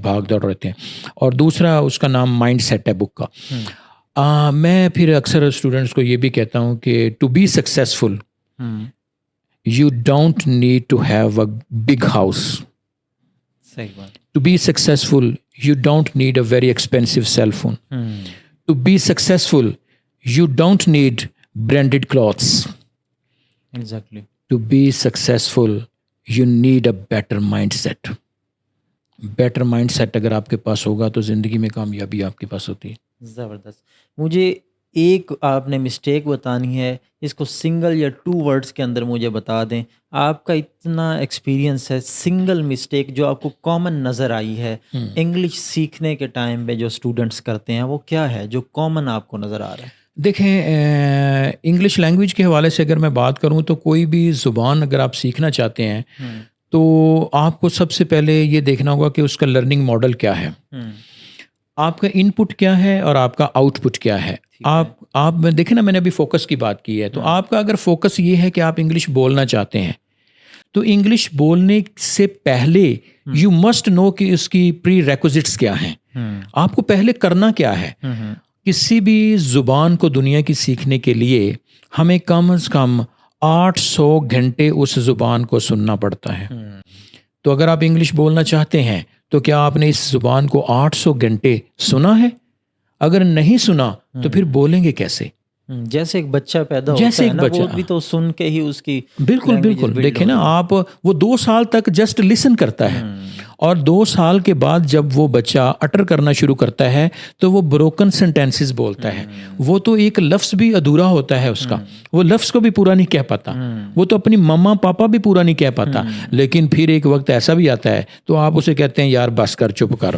भाग दौड़ रहते हैं। और दूसरा उसका नाम माइंड सेट है बुक का। मैं फिर अक्सर स्टूडेंट्स को ये भी कहता हूँ कि to be successful you don't need to have a big house. सही बात। To be successful you don't need a very expensive cell phone. To be successful, you don't need branded clothes. Exactly. To be successful, you need a better mindset. Better mindset अगर आपके पास होगा तो ज़िंदगी में कामयाबी आपके पास होती है। ज़बरदस्त। मुझे एक आपने मिस्टेक बतानी है, इसको सिंगल या 2 वर्ड्स के अंदर मुझे बता दें। आपका इतना एक्सपीरियंस है, सिंगल मिस्टेक जो आपको कॉमन नज़र आई है इंग्लिश सीखने के टाइम पे जो स्टूडेंट्स करते हैं, वो क्या है जो कॉमन आपको नज़र आ रहा है? देखें, इंग्लिश लैंग्वेज के हवाले से अगर मैं बात करूं तो कोई भी ज़ुबान अगर आप सीखना चाहते हैं तो आपको सबसे पहले ये देखना होगा कि उसका लर्निंग मॉडल क्या है, आपका इनपुट क्या है और आपका आउटपुट क्या है। आप देखें ना, मैंने अभी फोकस की बात की है, तो आपका अगर फोकस ये है कि आप इंग्लिश बोलना चाहते हैं तो इंग्लिश बोलने से पहले यू मस्ट नो कि उसकी प्री रेक्विजिट्स क्या हैं, आपको पहले करना क्या है। किसी भी ज़ुबान को दुनिया की सीखने के लिए हमें कम से कम 800 घंटे उस ज़ुबान को सुनना पड़ता है। तो अगर आप इंग्लिश बोलना चाहते हैं तो क्या आपने इस ज़ुबान को 800 घंटे सुना है? अगर नहीं सुना तो फिर बोलेंगे कैसे? जैसे एक बच्चा पैदा होता जैसे है एक ना, बच्चा, वो भी तो सुन के ही उसकी बिल्कुल बिल्कुल। देखे ना आप, वो 2 साल तक जस्ट लिसन करता है और 2 साल के बाद जब वो बच्चा अटर करना शुरू करता है तो वो ब्रोकन सेंटेंसेस बोलता है। वो तो एक लफ्ज़ भी अधूरा होता है उसका, वो लफ्ज़ को भी पूरा नहीं कह पाता, वो तो अपनी मम्मा पापा भी पूरा नहीं कह पाता। लेकिन फिर एक वक्त ऐसा भी आता है तो आप उसे कहते हैं यार बस कर, चुप कर।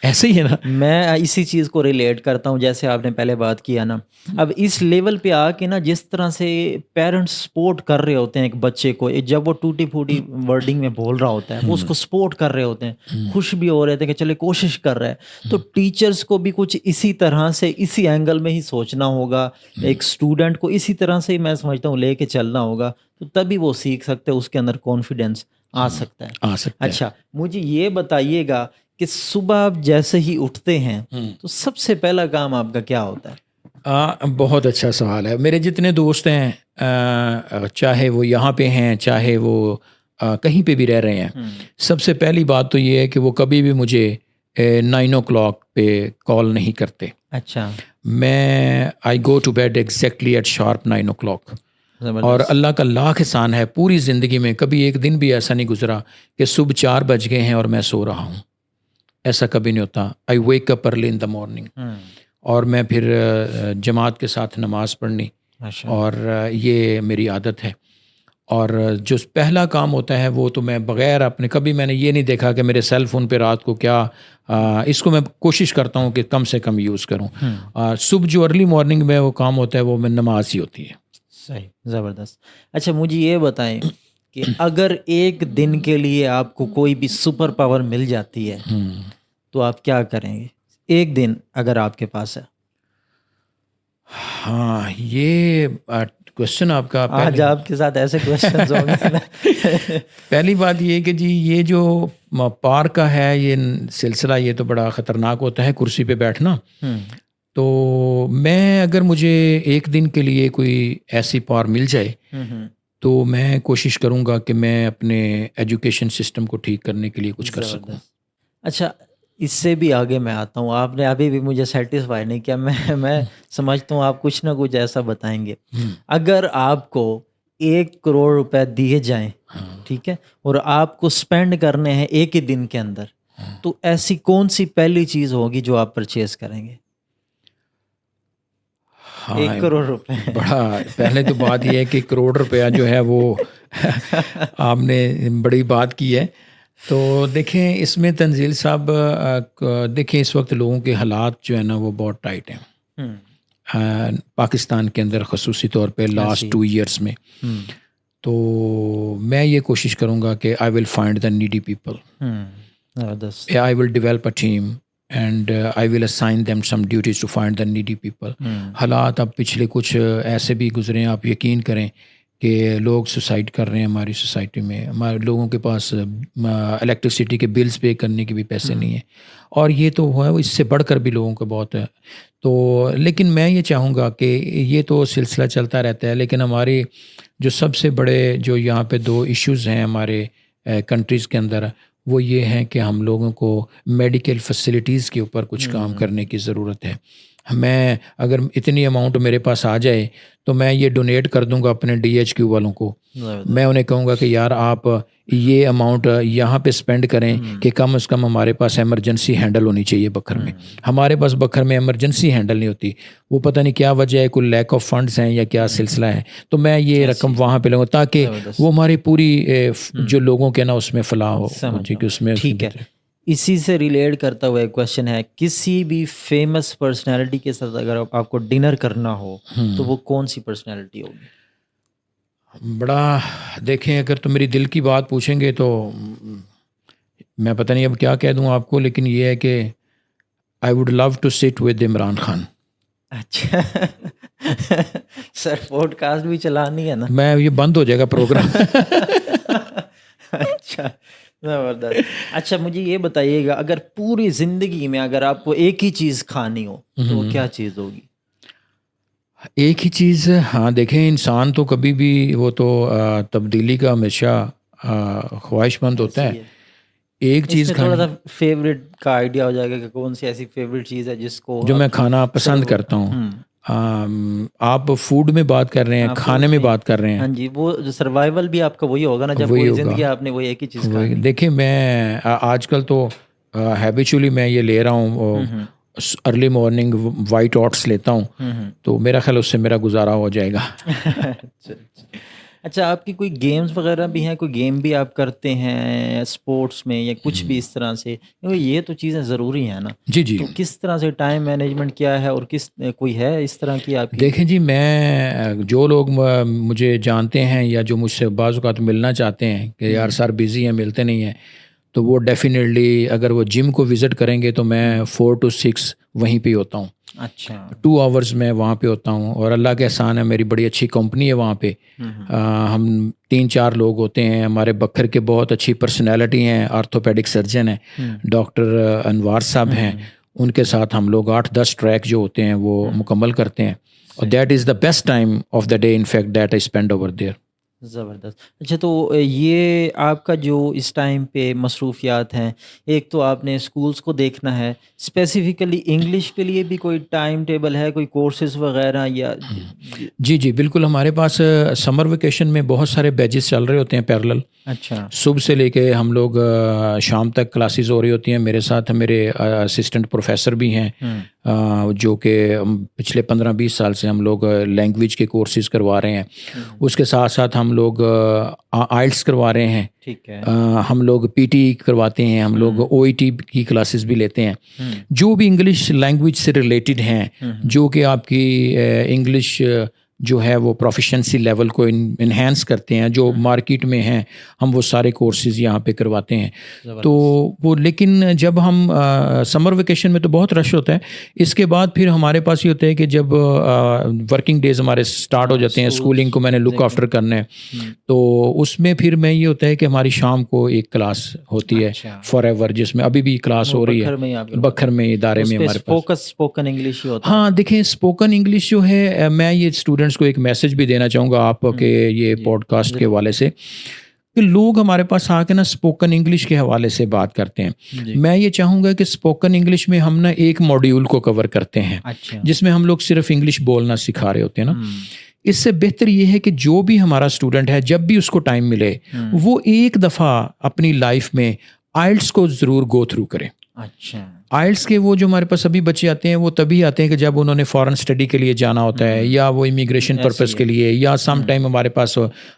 ऐसे ही है ना। मैं इसी चीज़ को रिलेट करता हूँ, जैसे आपने पहले बात किया ना, अब इस लेवल पे आके ना जिस तरह से पेरेंट्स सपोर्ट कर रहे होते हैं एक बच्चे को, जब वो टूटी फूटी वर्डिंग में बोल रहा होता है वो उसको सपोर्ट कर रहे होते हैं, खुश भी हो रहे थे कि चले कोशिश कर रहा है। तो टीचर्स को भी कुछ इसी तरह से इसी एंगल में ही सोचना होगा, एक स्टूडेंट को इसी तरह से ही मैं समझता हूँ लेके चलना होगा, तो तभी वो सीख सकते हैं, उसके अंदर कॉन्फिडेंस आ सकता है। आ सकता है। अच्छा, मुझे ये बताइएगा कि सुबह आप जैसे ही उठते हैं तो सबसे पहला काम आपका क्या होता है? बहुत अच्छा सवाल है। मेरे जितने दोस्त हैं, चाहे वो यहाँ पे हैं, चाहे वो कहीं पे भी रह रहे हैं, सबसे पहली बात तो ये है कि वो कभी भी मुझे 9 o'clock पे कॉल नहीं करते। अच्छा, मैं I go to bed exactly at sharp 9 o'clock। और ज़बरदस्त। अल्लाह का लाख एहसान है, पूरी ज़िंदगी में कभी एक दिन भी ऐसा नहीं गुजरा कि सुबह 4 बज गए हैं और मैं सो रहा हूँ। ऐसा कभी नहीं होता। I wake up early in the morning, और मैं फिर जमात के साथ नमाज़ पढ़नी, अच्छा, और ये मेरी आदत है। और जो पहला काम होता है वो तो मैं बग़ैर अपने, कभी मैंने ये नहीं देखा कि मेरे सेल फ़ोन पे रात को क्या, इसको मैं कोशिश करता हूँ कि कम से कम यूज़ करूँ। सुबह जो अर्ली मॉर्निंग में वो काम होता है वो मैं नमाज ही होती है। सही, ज़बरदस्त। अच्छा, मुझे ये बताएं कि अगर एक दिन के लिए आपको कोई भी सुपर पावर मिल जाती है तो आप क्या करेंगे? एक दिन अगर आपके पास है। हाँ, ये क्वेश्चन आपका आज आपके साथ ऐसे क्वेश्चंस होंगे ना। पहली बात ये कि जी ये जो पार का है ये सिलसिला, ये तो बड़ा ख़तरनाक होता है कुर्सी पे बैठना। तो मैं, अगर मुझे एक दिन के लिए कोई ऐसी पावर मिल जाए तो मैं कोशिश करूँगा कि मैं अपने एजुकेशन सिस्टम को ठीक करने के लिए कुछ कर सकूँ। ज़बरदस्त। अच्छा, इससे भी आगे मैं आता हूँ, आपने अभी भी मुझे सेटिस्फाई नहीं किया। मैं समझता हूँ आप कुछ ना कुछ ऐसा बताएंगे। अगर आपको 1 करोड़ रुपए दिए जाएं, ठीक है, और आपको स्पेंड करने हैं एक ही दिन के अंदर, तो ऐसी कौन सी पहली चीज़ होगी जो आप परचेज करेंगे? हाँ, 1 करोड़ रुपए। बड़ा पहले तो बात यह है कि करोड़ रुपया जो है वो आपने बड़ी बात की है। तो देखें इसमें तंजील साहब, देखें इस वक्त लोगों के हालात जो है ना वो बहुत टाइट हैं। पाकिस्तान के अंदर ख़ुसूसी तौर पे लास्ट 2 ईयर्स में। तो मैं ये कोशिश करूँगा कि I will find the needy people, I will develop a team and I will assign them some duties to find the needy people. हालात अब पिछले कुछ ऐसे भी गुजरे हैं, आप यकीन करें कि लोग सुसाइड कर रहे हैं हमारी सोसाइटी में। हमारे लोगों के पास इलेक्ट्रिसिटी के बिल्स पे करने के भी पैसे नहीं हैं, और ये तो है, इससे बढ़कर भी लोगों को बहुत है। तो लेकिन मैं ये चाहूँगा कि ये तो सिलसिला चलता रहता है, लेकिन हमारे जो सबसे बड़े जो यहाँ पे 2 इश्यूज़ हैं हमारे कंट्रीज़ के अंदर, वो ये हैं कि हम लोगों को मेडिकल फैसिलिटीज़ के ऊपर कुछ काम करने की ज़रूरत है। मैं, अगर इतनी अमाउंट मेरे पास आ जाए तो मैं ये डोनेट कर दूंगा अपने DHQ वालों को। मैं उन्हें कहूँगा कि यार आप ये अमाउंट यहाँ पे स्पेंड करें कि कम से कम हमारे पास एमरजेंसी हैंडल होनी चाहिए बखर में। हमारे पास बखर में एमरजेंसी हैंडल नहीं होती, वो पता नहीं क्या वजह है, कोई लैक ऑफ फंड्स हैं या क्या सिलसिला है। तो मैं ये रकम वहाँ पे लूँगा ताकि वो हमारी पूरी जो लोगों के ना उसमें फलाह हो, कि उसमें। ठीक है, इसी से रिलेट करता हुआ एक क्वेश्चन है, किसी भी फेमस पर्सनालिटी के साथ अगर आपको डिनर करना हो तो वो कौन सी पर्सनालिटी होगी? बड़ा, देखें अगर तो मेरी दिल की बात पूछेंगे तो मैं पता नहीं अब क्या कह दूं आपको, लेकिन ये है कि I would love to sit with Imran Khan. अच्छा। सर पॉडकास्ट भी चलानी है ना? मैं, ये बंद हो जाएगा प्रोग्राम। अच्छा, ज़बरदस्त। अच्छा, मुझे ये बताइएगा, अगर पूरी ज़िंदगी में अगर आपको एक ही चीज़ खानी हो तो वो क्या चीज़ होगी? एक ही चीज़, हाँ देखें इंसान तो कभी भी, वो तो तब्दीली का हमेशा ख्वाहिशमंद होता है। एक चीज़ थोड़ा सा फेवरेट का आइडिया हो जाएगा कि कौन सी ऐसी फेवरेट चीज़ है जिसको जो मैं खाना पसंद करता हूँ। आप फूड में बात कर रहे हैं, खाने में बात कर रहे हैं। हाँ जी, वो सर्वाइवल भी आपका वही होगा ना, जब पूरी जिंदगी आपने वही एक ही चीज़ खानी। देखिए मैं आजकल तो हैबिचुअली मैं ये ले रहा हूँ, अर्ली मॉर्निंग वाइट ओट्स लेता हूँ, तो मेरा ख्याल उससे मेरा गुजारा हो जाएगा। अच्छा। अच्छा, आपकी कोई गेम्स वगैरह भी हैं, कोई गेम भी आप करते हैं स्पोर्ट्स में या कुछ भी इस तरह से, क्योंकि ये तो चीज़ें ज़रूरी हैं ना, जी, जी। तो किस तरह से टाइम मैनेजमेंट क्या है और किस कोई है इस तरह की आपकी? देखें जी, मैं जो लोग मुझे जानते हैं या जो मुझसे बाज़ औक़ात मिलना चाहते हैं कि यार सर बिज़ी हैं, मिलते नहीं हैं, तो वो डेफ़िनेटली अगर वो जिम को विज़िट करेंगे तो मैं 4 टू 6 वहीं पे ही होता हूँ। अच्छा। 2 आवर्स मैं वहाँ पे होता हूँ और अल्लाह के एहसान है, मेरी बड़ी अच्छी कंपनी है वहाँ पे। हम 3-4 लोग होते हैं, हमारे बखर के बहुत अच्छी पर्सनैलिटी हैं, आर्थोपेडिक सर्जन हैं, डॉक्टर अनवार साहब हैं, उनके साथ हम लोग 8-10 ट्रैक जो होते हैं वो मुकम्मल करते हैं और that is the best time of the day in fact that I spend over there. ज़बरदस्त। अच्छा, तो ये आपका जो इस टाइम पे मसरूफ़ियात हैं, एक तो आपने स्कूल्स को देखना है, स्पेसिफ़िकली इंग्लिश के लिए भी कोई टाइम टेबल है, कोई कोर्सेज़ वग़ैरह या ज जी, जी, बिल्कुल हमारे पास समर वेकेशन में बहुत सारे बैचेस चल रहे होते हैं पैरेलल। अच्छा। सुबह से लेके हम लोग शाम तक क्लासेस हो रही होती हैं। मेरे साथ मेरे असिस्टेंट प्रोफेसर भी हैं जो कि पिछले 15-20 साल से हम लोग लैंग्वेज के कोर्सेज़ करवा रहे हैं। उसके साथ साथ हम लोग आइल्स करवा रहे हैं। ठीक है। हम लोग पीटी करवाते हैं, हम लोग ओईटी की क्लासेस भी लेते हैं। जो भी इंग्लिश लैंग्वेज से रिलेटेड हैं, जो कि आपकी इंग्लिश जो है वो प्रोफिशिएंसी लेवल को इन्हेंस करते हैं, जो मार्केट में हैं, हम वो सारे कोर्सेज़ यहाँ पे करवाते हैं। तो वो लेकिन जब हम समर वेकेशन में तो बहुत रश होता है। इसके बाद फिर हमारे पास ये होता है कि जब वर्किंग डेज़ हमारे स्टार्ट हो जाते हैं, स्कूलिंग को मैंने लुक आफ्टर करना है, तो उसमें फिर मैं ये होता है कि हमारी शाम को एक क्लास होती है फॉरएवर, जिसमें अभी भी क्लास हो रही है बखर में इदारे में हमारे पास। फोकस स्पोकन इंग्लिश ही होता है। हाँ, देखें स्पोकन इंग्लिश जो है, मैं ये स्टूडेंट्स को एक मैसेज भी देना चाहूँगा आपके ये पॉडकास्ट के हवाले से कि लोग हमारे पास आके ना स्पोकन इंग्लिश के हवाले से बात करते हैं। मैं ये चाहूँगा कि स्पोकन इंग्लिश में हम ना एक मॉड्यूल को कवर करते हैं। अच्छा। जिसमें हम लोग सिर्फ इंग्लिश बोलना सिखा रहे होते हैं ना। इससे बेहतर ये है कि जो भी हमारा स्टूडेंट है, जब भी उसको टाइम मिले, वो एक दफ़ा अपनी लाइफ में आइल्स को ज़रूर गो थ्रू करे। अच्छा। आइल्स के वो जो हमारे पास अभी बच्चे आते हैं, वो तभी आते हैं कि जब उन्होंने फॉरेन स्टडी के लिए जाना होता है, या वो इमिग्रेशन पर्पस के लिए, या सम टाइम हमारे पास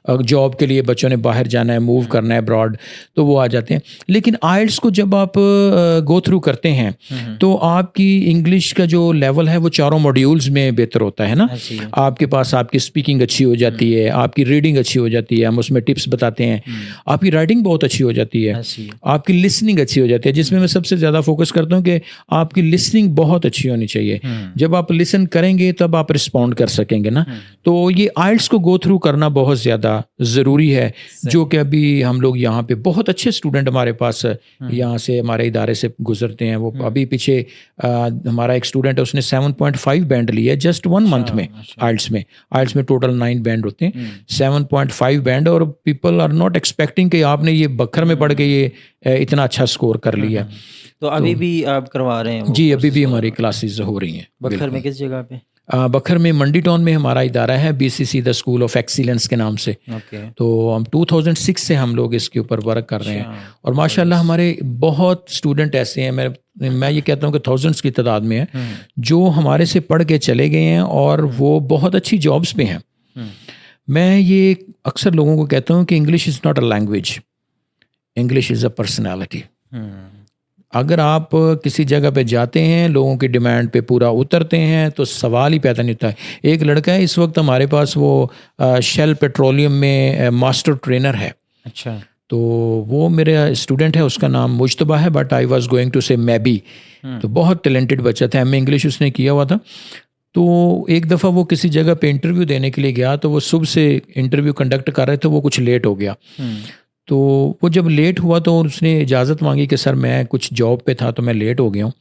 जॉब के लिए बच्चों ने बाहर जाना है, मूव करना है अब्रॉड, तो वो आ जाते हैं। लेकिन आइल्स को जब आप गो थ्रू करते हैं तो आपकी इंग्लिश का जो लेवल है वो चारों मॉड्यूल्स में बेहतर होता है ना। आपके पास आपकी स्पीकिंग अच्छी हो जाती है, आपकी रीडिंग अच्छी हो जाती है, हम उसमें टिप्स बताते हैं, आपकी राइटिंग बहुत अच्छी हो जाती है, आपकी लिसनिंग अच्छी हो जाती है, जिसमें मैं सबसे ज़्यादा फोकस करता हूँ कि आपकी लिसनिंग बहुत अच्छी होनी चाहिए। जब आप लिसन करेंगे तब आप रिस्पॉन्ड कर सकेंगे ना। तो ये आइल्स को गो थ्रू करना बहुत ज़्यादा ज़रूरी है, जो कि अभी हम लोग यहाँ पे बहुत अच्छे स्टूडेंट हमारे पास यहाँ से हमारे इदारे से गुजरते हैं। वो अभी पीछे हमारा एक स्टूडेंट है, उसने 7.5 बैंड लिया है जस्ट 1 मंथ में। आइल्स में टोटल 9 बैंड होते हैं, 7.5 बैंड, और पीपल आर नॉट एक्सपेक्टिंग कि आपने ये बखर में पढ़ के ये इतना अच्छा स्कोर कर लिया। तो अभी भी आप करवा रहे हैं? जी, अभी भी हमारी क्लासेस हो रही हैं। बखर में किस जगह पे? बखर में मंडी टाउन में हमारा इदारा है, BCC the school of excellence के नाम से। तो हम 2006 से हम लोग इसके ऊपर वर्क कर रहे हैं, और माशाल्लाह हमारे बहुत स्टूडेंट ऐसे हैं, मैं ये कहता हूँ कि थाउजेंड्स की तादाद में है, जो हमारे से पढ़ के चले गए हैं और वो बहुत अच्छी जॉब्स पे हैं। मैं ये अक्सर लोगों को कहता हूँ कि English is not a language, English is a personality. अगर आप किसी जगह पे जाते हैं, लोगों की डिमांड पे पूरा उतरते हैं, तो सवाल ही पैदा नहीं होता है। एक लड़का है इस वक्त हमारे पास, वो शेल पेट्रोलियम में मास्टर ट्रेनर है। अच्छा। तो वो मेरा स्टूडेंट है, उसका नाम मुज्तबा है, but I was going to say maybe. तो बहुत टैलेंटेड बच्चा था, एमए इंग्लिश उसने किया हुआ था। तो एक दफ़ा वो किसी जगह पे इंटरव्यू देने के लिए गया, तो वो सुबह से इंटरव्यू कंडक्ट कर रहे थे, वो कुछ लेट हो गया। तो वो जब लेट हुआ तो उसने इजाज़त मांगी कि सर मैं कुछ जॉब पे था तो मैं लेट हो गया हूँ।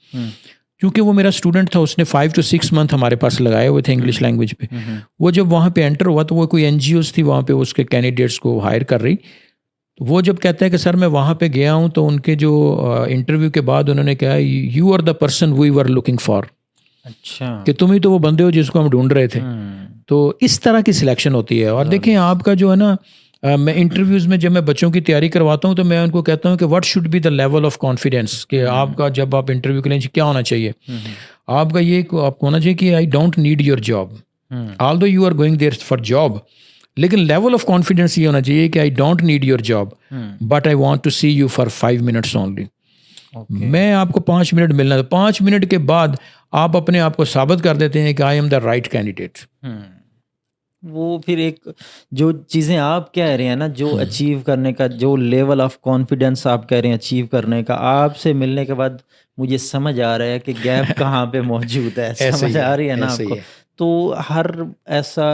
क्योंकि वो मेरा स्टूडेंट था, उसने 5 to 6 मंथ हमारे पास लगाए हुए थे इंग्लिश लैंग्वेज पे। वो जब वहाँ पे एंटर हुआ तो वो कोई NGOs थी वहाँ पे उसके कैंडिडेट्स को हायर कर रही। तो वो जब कहता है कि सर मैं वहाँ पे गया हूँ, तो उनके जो इंटरव्यू के बाद उन्होंने कहा, you are the person we were looking for. अच्छा। कि तुम ही तो वो बंदे हो जिसको हम ढूंढ रहे थे। तो इस तरह की सिलेक्शन होती है। और देखें आपका जो है ना, मैं इंटरव्यूज़ में जब मैं बच्चों की तैयारी करवाता हूँ तो मैं उनको कहता हूँ कि what should be the level of confidence, कि आपका जब आप इंटरव्यू के लिए क्या होना चाहिए। आपका ये आपको होना चाहिए कि I don't need your job, although you are going there for job, लेकिन लेवल ऑफ कॉन्फिडेंस ये होना चाहिए कि I don't need your job but I want to see you for 5 minutes only. मैं आपको 5 मिनट मिलना था, 5 मिनट के बाद आप अपने आप को साबित कर देते हैं कि I am the right candidate. वो फिर एक जो चीज़ें आप कह रहे हैं ना, जो अचीव करने का, जो लेवल ऑफ कॉन्फिडेंस आप कह रहे हैं अचीव करने का, आपसे मिलने के बाद मुझे समझ आ रहा है कि गैप कहाँ पे मौजूद है। समझ आ रही है ना आपको? तो हर ऐसा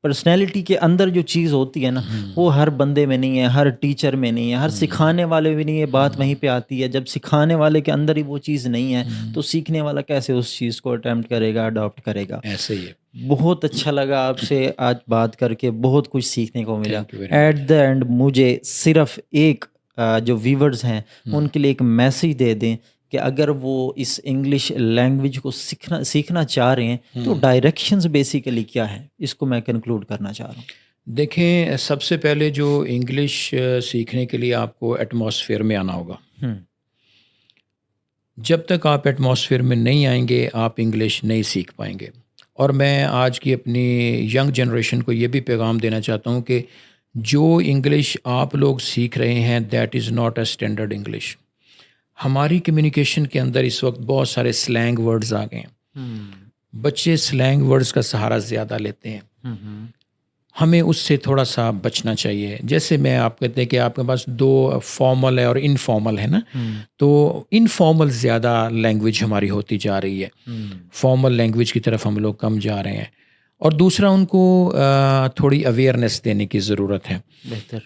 पर्सनैलिटी के अंदर जो चीज़ होती है ना, वो हर बंदे में नहीं है, हर टीचर में नहीं है, हर सिखाने वाले भी नहीं है। बात वहीं पे आती है, जब सिखाने वाले के अंदर ही वो चीज़ नहीं है तो सीखने वाला कैसे उस चीज़ को अटेम्प्ट करेगा, अडॉप्ट करेगा। ऐसे ही है। बहुत अच्छा लगा आपसे आज बात करके, बहुत कुछ सीखने को मिला। एट द एंड मुझे सिर्फ एक जो व्यूवर्स हैं उनके लिए एक मैसेज दे दें कि अगर वो इस इंग्लिश लैंग्वेज को सीखना चाह रहे हैं तो डायरेक्शंस बेसिकली क्या है, इसको मैं कंक्लूड करना चाह रहा हूँ। देखें, सबसे पहले जो इंग्लिश सीखने के लिए आपको एटमॉस्फेयर में आना होगा। जब तक आप एटमॉस्फेयर में नहीं आएंगे आप इंग्लिश नहीं सीख पाएंगे। और मैं आज की अपनी यंग जनरेशन को ये भी पैगाम देना चाहता हूँ कि जो इंग्लिश आप लोग सीख रहे हैं that is not a standard English. हमारी कम्युनिकेशन के अंदर इस वक्त बहुत सारे स्लैंग वर्ड्स आ गए हैं। बच्चे स्लैंग वर्ड्स का सहारा ज़्यादा लेते हैं। हमें उससे थोड़ा सा बचना चाहिए। जैसे मैं आप कहते हैं कि आपके पास 2 फॉर्मल है और इनफॉर्मल है ना, तो इनफॉर्मल ज़्यादा लैंग्वेज हमारी होती जा रही है, फॉर्मल लैंग्वेज की तरफ हम लोग कम जा रहे हैं। और दूसरा, उनको थोड़ी अवेयरनेस देने की ज़रूरत है।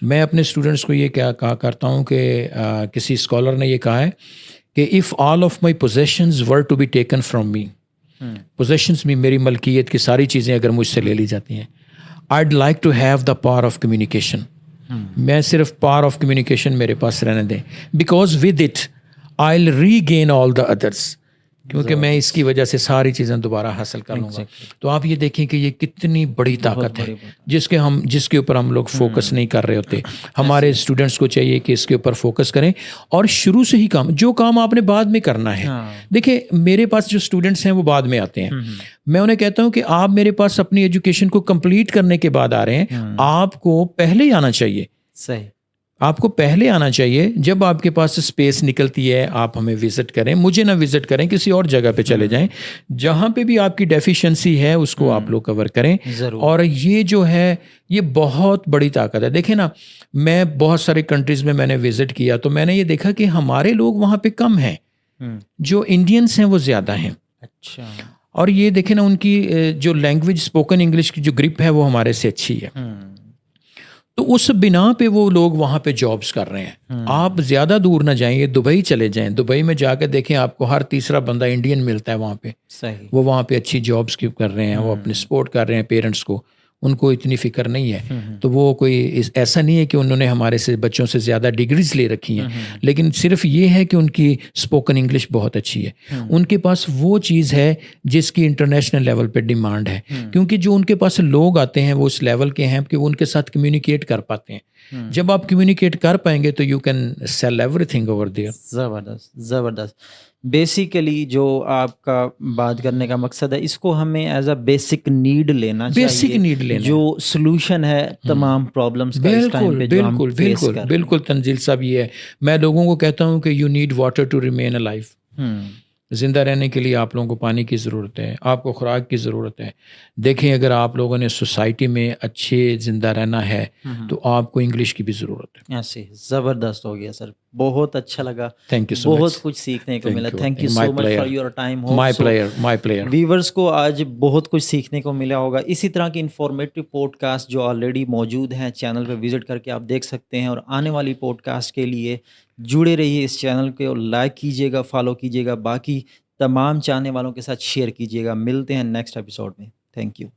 मैं अपने स्टूडेंट्स को ये क्या कहा करता हूँ कि किसी स्कॉलर ने ये कहा है कि if all of my possessions were to be taken from me, possessions में मेरी मलकियत की सारी चीज़ें अगर मुझसे ले ली जाती हैं, I'd like to have the power of communication. मैं सिर्फ power of communication मेरे पास रहने दें, because with it I'll regain all the others. क्योंकि मैं इसकी वजह से सारी चीज़ें दोबारा हासिल कर लूँगा। तो आप ये देखें कि ये कितनी बड़ी ताकत है जिसके ऊपर हम लोग फोकस नहीं कर रहे होते। हमारे स्टूडेंट्स को चाहिए कि इसके ऊपर फोकस करें और शुरू से ही जो काम आपने बाद में करना है। देखिए, मेरे पास जो स्टूडेंट्स हैं वो बाद में आते हैं। मैं उन्हें कहता हूँ कि आप मेरे पास अपनी एजुकेशन को कंप्लीट करने के बाद आ रहे हैं, आपको पहले ही आना चाहिए। सही, आपको पहले आना चाहिए। जब आपके पास स्पेस निकलती है आप हमें विज़िट करें, मुझे ना विज़िट करें, किसी और जगह पे चले जाएं। जहाँ पे भी आपकी डेफिशिएंसी है उसको आप लोग कवर करें। और ये जो है ये बहुत बड़ी ताकत है। देखें ना, मैं बहुत सारे कंट्रीज़ में मैंने विज़िट किया तो मैंने ये देखा कि हमारे लोग वहाँ पे कम हैं, जो इंडियंस हैं वो ज़्यादा हैं। अच्छा। और ये देखें ना, उनकी जो लैंग्वेज स्पोकन इंग्लिश की जो ग्रिप है वो हमारे से अच्छी है। तो उस बिना पे वो लोग वहाँ पे जॉब्स कर रहे हैं। आप ज़्यादा दूर ना जाएंगे, दुबई चले जाएं। दुबई में जाकर देखें, आपको हर तीसरा बंदा इंडियन मिलता है वहाँ पे। सही। वो वहाँ पे अच्छी जॉब्स की कर रहे हैं, वो अपने सपोर्ट कर रहे हैं पेरेंट्स को, उनको इतनी फ़िक्र नहीं है। तो वो कोई ऐसा नहीं है कि उन्होंने हमारे से बच्चों से ज़्यादा डिग्रीज ले रखी हैं, लेकिन सिर्फ ये है कि उनकी स्पोकन इंग्लिश बहुत अच्छी है। उनके पास वो चीज़ है जिसकी इंटरनेशनल लेवल पे डिमांड है, क्योंकि जो उनके पास लोग आते हैं वो उस लेवल के हैं कि वो उनके साथ कम्युनिकेट कर पाते हैं। जब आप कम्युनिकेट कर पाएंगे तो you can sell everything over there. ज़बरदस्त, ज़बरदस्त। बेसिकली जो आपका बात करने का मकसद है, इसको हमें एज अ बेसिक नीड लेना चाहिए, बेसिक नीड लेना, जो सोल्यूशन है तमाम प्रॉब्लम्स का इस टाइम पे जो हम फेस कर रहे हैं। बिल्कुल तंजील साहब, ये है। मैं लोगों को कहता हूँ कि you need water to remain alive. ज़िंदा रहने के लिए आप लोगों को पानी की ज़रूरत है, आपको खुराक की ज़रूरत है। देखें, अगर आप लोगों ने सोसाइटी में अच्छे ज़िंदा रहना है तो आपको इंग्लिश की भी ज़रूरत है। ऐसे ज़बरदस्त हो गया सर, बहुत अच्छा लगा। थैंक यू सो मच, बहुत कुछ सीखने को मिला। Thank you so much for your time. My player. Viewers को आज बहुत कुछ सीखने को मिला होगा। इसी तरह की इंफॉर्मेटिव पॉडकास्ट जो ऑलरेडी मौजूद हैं चैनल पे विजिट करके आप देख सकते हैं, और आने वाली पॉडकास्ट के लिए जुड़े रहिए इस चैनल को, लाइक कीजिएगा, फॉलो कीजिएगा, बाकी तमाम चाहने वालों के साथ शेयर कीजिएगा। मिलते हैं नेक्स्ट एपिसोड में। Thank you.